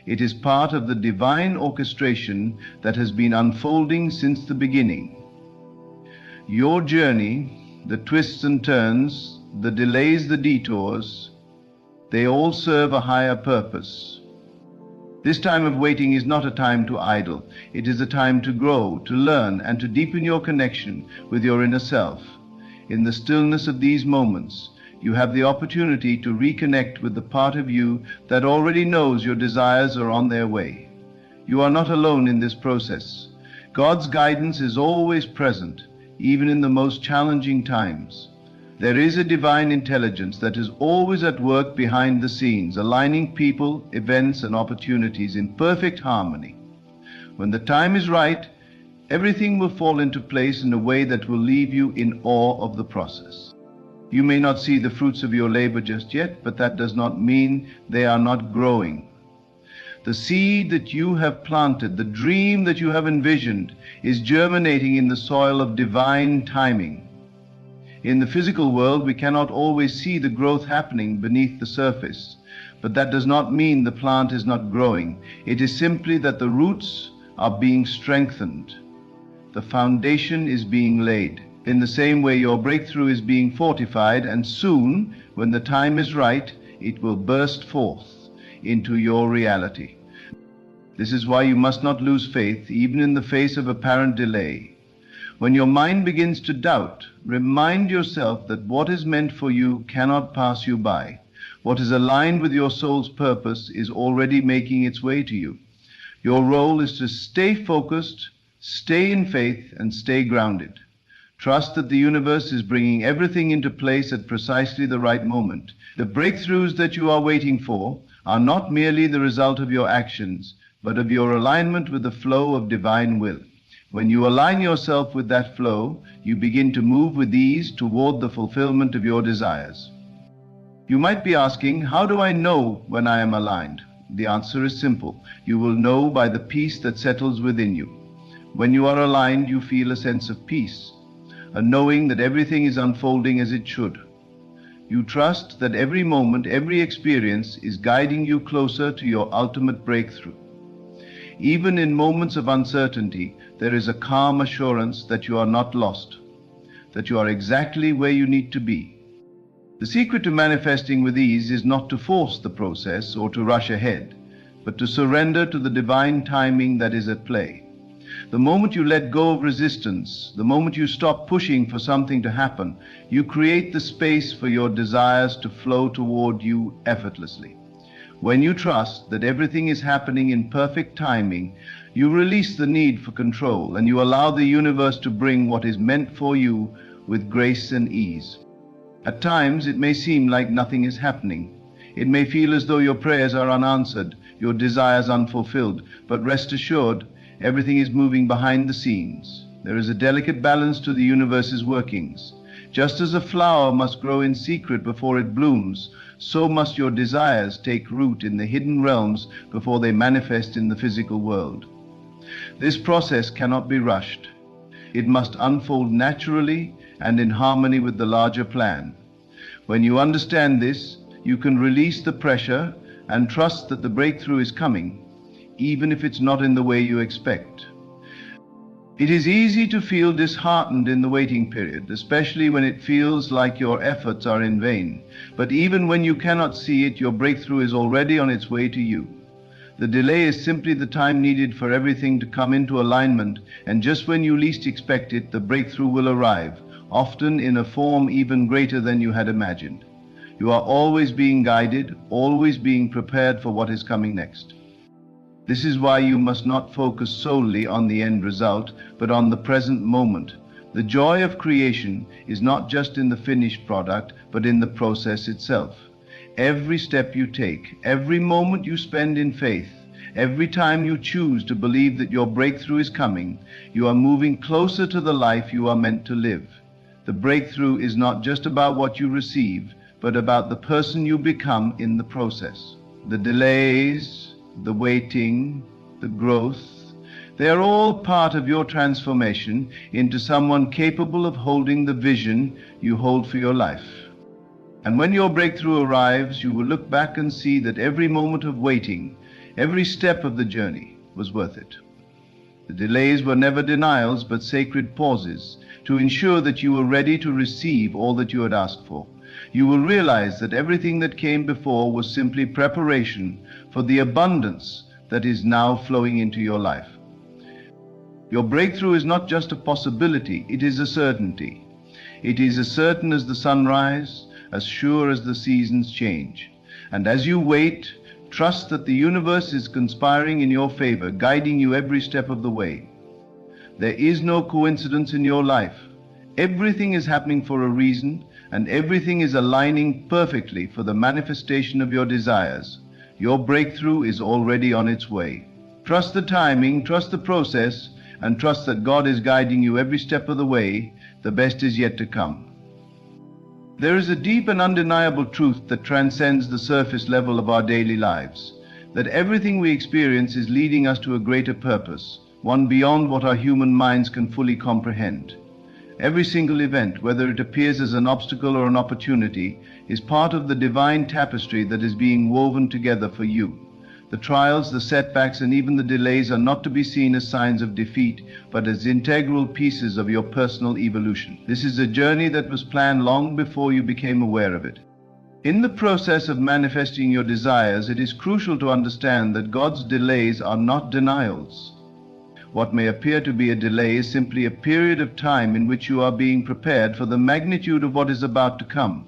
It is part of the divine orchestration that has been unfolding since the beginning. Your journey, the twists and turns, the delays, the detours, they all serve a higher purpose. This time of waiting is not a time to idle. It is a time to grow, to learn, and to deepen your connection with your inner self. In the stillness of these moments, you have the opportunity to reconnect with the part of you that already knows your desires are on their way. You are not alone in this process. God's guidance is always present, even in the most challenging times. There is a divine intelligence that is always at work behind the scenes, aligning people, events, and opportunities in perfect harmony. When the time is right, everything will fall into place in a way that will leave you in awe of the process. You may not see the fruits of your labor just yet, but that does not mean they are not growing. The seed that you have planted, the dream that you have envisioned, is germinating in the soil of divine timing. In the physical world, we cannot always see the growth happening beneath the surface, but that does not mean the plant is not growing. It is simply that the roots are being strengthened. The foundation is being laid. In the same way, your breakthrough is being fortified, and soon, when the time is right, it will burst forth into your reality. This is why you must not lose faith, even in the face of apparent delay. When your mind begins to doubt, remind yourself that what is meant for you cannot pass you by. What is aligned with your soul's purpose is already making its way to you. Your role is to stay focused, stay in faith, and stay grounded. Trust that the universe is bringing everything into place at precisely the right moment. The breakthroughs that you are waiting for are not merely the result of your actions, but of your alignment with the flow of divine will. When you align yourself with that flow, you begin to move with ease toward the fulfillment of your desires. You might be asking, how do I know when I am aligned? The answer is simple. You will know by the peace that settles within you. When you are aligned, you feel a sense of peace, a knowing that everything is unfolding as it should. You trust that every moment, every experience is guiding you closer to your ultimate breakthrough. Even in moments of uncertainty, there is a calm assurance that you are not lost, that you are exactly where you need to be. The secret to manifesting with ease is not to force the process or to rush ahead, but to surrender to the divine timing that is at play. The moment you let go of resistance, the moment you stop pushing for something to happen, you create the space for your desires to flow toward you effortlessly. When you trust that everything is happening in perfect timing, you release the need for control and you allow the universe to bring what is meant for you with grace and ease. At times, it may seem like nothing is happening. It may feel as though your prayers are unanswered, your desires unfulfilled, but rest assured, everything is moving behind the scenes. There is a delicate balance to the universe's workings. Just as a flower must grow in secret before it blooms, so must your desires take root in the hidden realms before they manifest in the physical world. This process cannot be rushed. It must unfold naturally and in harmony with the larger plan. When you understand this, you can release the pressure and trust that the breakthrough is coming, even if it's not in the way you expect. It is easy to feel disheartened in the waiting period, especially when it feels like your efforts are in vain. But even when you cannot see it, your breakthrough is already on its way to you. The delay is simply the time needed for everything to come into alignment, and just when you least expect it, the breakthrough will arrive, often in a form even greater than you had imagined. You are always being guided, always being prepared for what is coming next. This is why you must not focus solely on the end result, but on the present moment. The joy of creation is not just in the finished product, but in the process itself. Every step you take, every moment you spend in faith, every time you choose to believe that your breakthrough is coming, you are moving closer to the life you are meant to live. The breakthrough is not just about what you receive, but about the person you become in the process. The delays, the waiting, the growth, they are all part of your transformation into someone capable of holding the vision you hold for your life. And when your breakthrough arrives, you will look back and see that every moment of waiting, every step of the journey was worth it. The delays were never denials, but sacred pauses to ensure that you were ready to receive all that you had asked for. You will realize that everything that came before was simply preparation for the abundance that is now flowing into your life. Your breakthrough is not just a possibility, it is a certainty. It is as certain as the sunrise, as sure as the seasons change. And as you wait, trust that the universe is conspiring in your favor, guiding you every step of the way. There is no coincidence in your life. Everything is happening for a reason, and everything is aligning perfectly for the manifestation of your desires. Your breakthrough is already on its way. Trust the timing, trust the process, and trust that God is guiding you every step of the way. The best is yet to come. There is a deep and undeniable truth that transcends the surface level of our daily lives, that everything we experience is leading us to a greater purpose, one beyond what our human minds can fully comprehend. Every single event, whether it appears as an obstacle or an opportunity, is part of the divine tapestry that is being woven together for you. The trials, the setbacks, and even the delays are not to be seen as signs of defeat, but as integral pieces of your personal evolution. This is a journey that was planned long before you became aware of it. In the process of manifesting your desires, it is crucial to understand that God's delays are not denials. What may appear to be a delay is simply a period of time in which you are being prepared for the magnitude of what is about to come.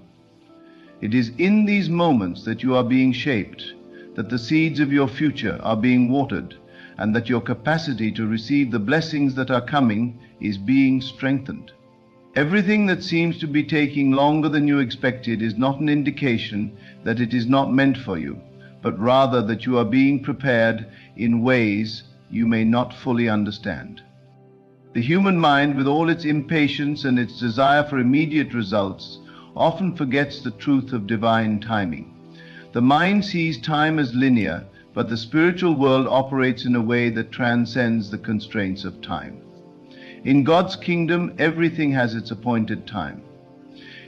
It is in these moments that you are being shaped, that the seeds of your future are being watered, and that your capacity to receive the blessings that are coming is being strengthened. Everything that seems to be taking longer than you expected is not an indication that it is not meant for you, but rather that you are being prepared in ways you may not fully understand. The human mind, with all its impatience and its desire for immediate results, often forgets the truth of divine timing. The mind sees time as linear, but the spiritual world operates in a way that transcends the constraints of time. In God's kingdom, everything has its appointed time.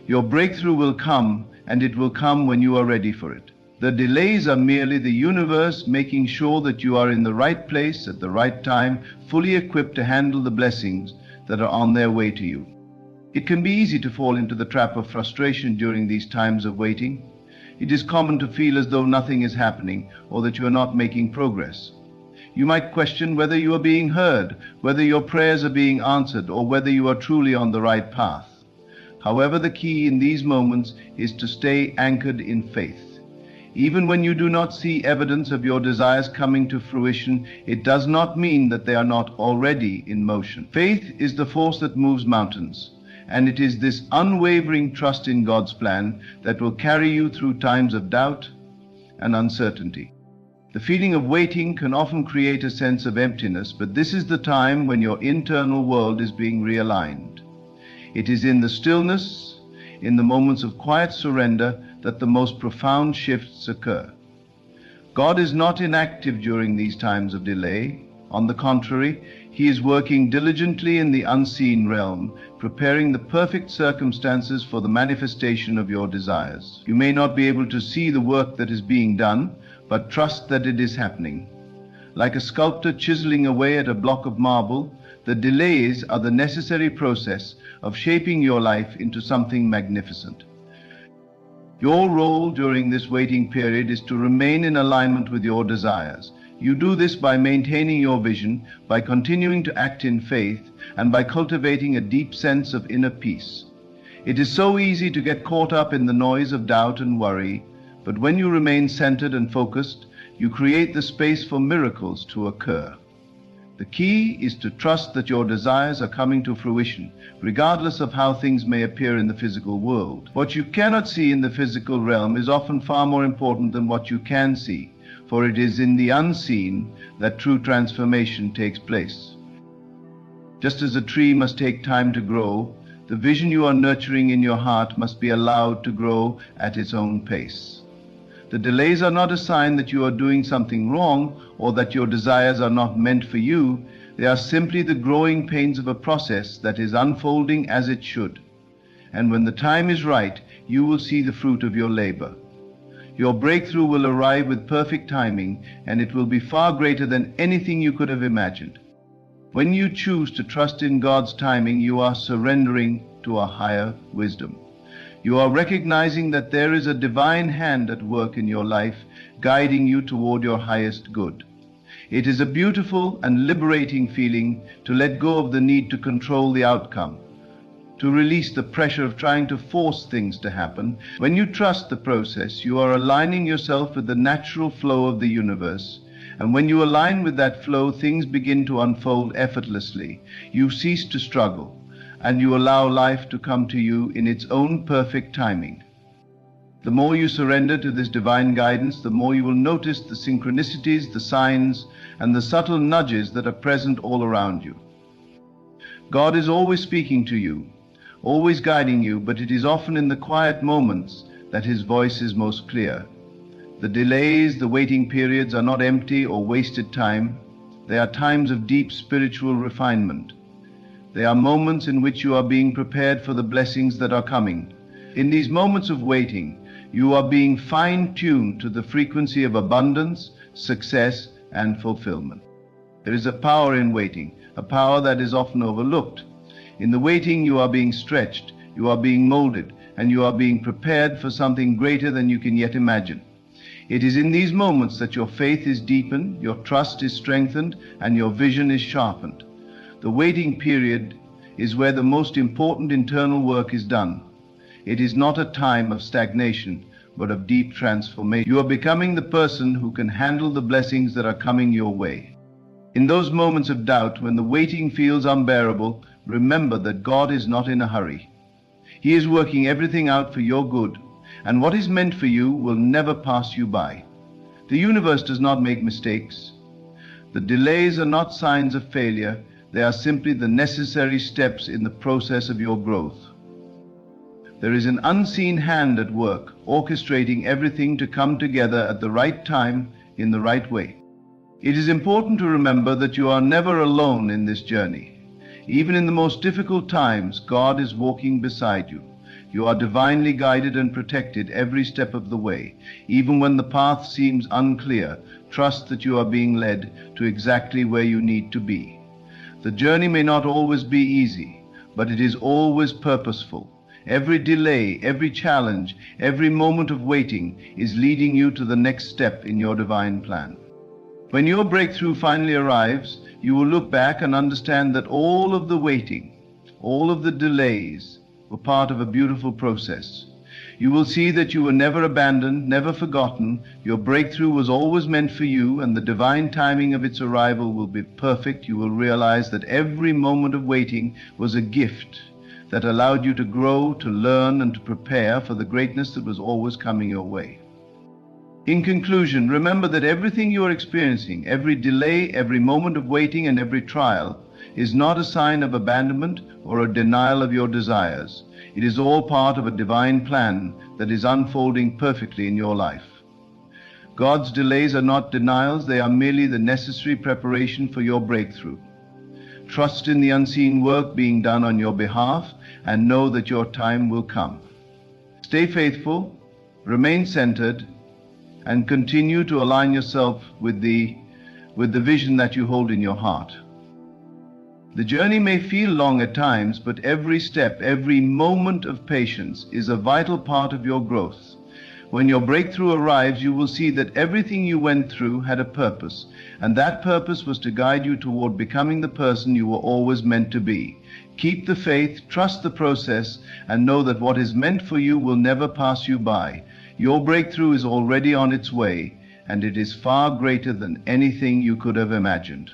Your breakthrough will come, and it will come when you are ready for it. The delays are merely the universe making sure that you are in the right place at the right time, fully equipped to handle the blessings that are on their way to you. It can be easy to fall into the trap of frustration during these times of waiting. It is common to feel as though nothing is happening or that you are not making progress. You might question whether you are being heard, whether your prayers are being answered, or whether you are truly on the right path. However, the key in these moments is to stay anchored in faith. Even when you do not see evidence of your desires coming to fruition, it does not mean that they are not already in motion. Faith is the force that moves mountains, and it is this unwavering trust in God's plan that will carry you through times of doubt and uncertainty. The feeling of waiting can often create a sense of emptiness, but this is the time when your internal world is being realigned. It is in the stillness, in the moments of quiet surrender, that the most profound shifts occur. God is not inactive during these times of delay. On the contrary, He is working diligently in the unseen realm, preparing the perfect circumstances for the manifestation of your desires. You may not be able to see the work that is being done, but trust that it is happening. Like a sculptor chiseling away at a block of marble, the delays are the necessary process of shaping your life into something magnificent. Your role during this waiting period is to remain in alignment with your desires. You do this by maintaining your vision, by continuing to act in faith, and by cultivating a deep sense of inner peace. It is so easy to get caught up in the noise of doubt and worry, but when you remain centered and focused, you create the space for miracles to occur. The key is to trust that your desires are coming to fruition, regardless of how things may appear in the physical world. What you cannot see in the physical realm is often far more important than what you can see, for it is in the unseen that true transformation takes place. Just as a tree must take time to grow, the vision you are nurturing in your heart must be allowed to grow at its own pace. The delays are not a sign that you are doing something wrong or that your desires are not meant for you. They are simply the growing pains of a process that is unfolding as it should. And when the time is right, you will see the fruit of your labor. Your breakthrough will arrive with perfect timing, and it will be far greater than anything you could have imagined. When you choose to trust in God's timing, you are surrendering to a higher wisdom. You are recognizing that there is a divine hand at work in your life, guiding you toward your highest good. It is a beautiful and liberating feeling to let go of the need to control the outcome, to release the pressure of trying to force things to happen. When you trust the process, you are aligning yourself with the natural flow of the universe. And when you align with that flow, things begin to unfold effortlessly. You cease to struggle, and you allow life to come to you in its own perfect timing. The more you surrender to this divine guidance, the more you will notice the synchronicities, the signs, and the subtle nudges that are present all around you. God is always speaking to you, always guiding you, but it is often in the quiet moments that His voice is most clear. The delays, the waiting periods are not empty or wasted time. They are times of deep spiritual refinement. They are moments in which you are being prepared for the blessings that are coming. In these moments of waiting, you are being fine-tuned to the frequency of abundance, success, and fulfillment. There is a power in waiting, a power that is often overlooked. In the waiting, you are being stretched, you are being molded, and you are being prepared for something greater than you can yet imagine. It is in these moments that your faith is deepened, your trust is strengthened, and your vision is sharpened. The waiting period is where the most important internal work is done. It is not a time of stagnation, but of deep transformation. You are becoming the person who can handle the blessings that are coming your way. In those moments of doubt, when the waiting feels unbearable, remember that God is not in a hurry. He is working everything out for your good, and what is meant for you will never pass you by. The universe does not make mistakes. The delays are not signs of failure. They are simply the necessary steps in the process of your growth. There is an unseen hand at work, orchestrating everything to come together at the right time, in the right way. It is important to remember that you are never alone in this journey. Even in the most difficult times, God is walking beside you. You are divinely guided and protected every step of the way. Even when the path seems unclear, trust that you are being led to exactly where you need to be. The journey may not always be easy, but it is always purposeful. Every delay, every challenge, every moment of waiting is leading you to the next step in your divine plan. When your breakthrough finally arrives, you will look back and understand that all of the waiting, all of the delays were part of a beautiful process. You will see that you were never abandoned, never forgotten. Your breakthrough was always meant for you, and the divine timing of its arrival will be perfect. You will realize that every moment of waiting was a gift that allowed you to grow, to learn, and to prepare for the greatness that was always coming your way. In conclusion, remember that everything you are experiencing, every delay, every moment of waiting, and every trial, is not a sign of abandonment or a denial of your desires. It is all part of a divine plan that is unfolding perfectly in your life. God's delays are not denials, they are merely the necessary preparation for your breakthrough. Trust in the unseen work being done on your behalf and know that your time will come. Stay faithful, remain centered, and continue to align yourself with the vision that you hold in your heart. The journey may feel long at times, but every step, every moment of patience is a vital part of your growth. When your breakthrough arrives, you will see that everything you went through had a purpose, and that purpose was to guide you toward becoming the person you were always meant to be. Keep the faith, trust the process, and know that what is meant for you will never pass you by. Your breakthrough is already on its way, and it is far greater than anything you could have imagined.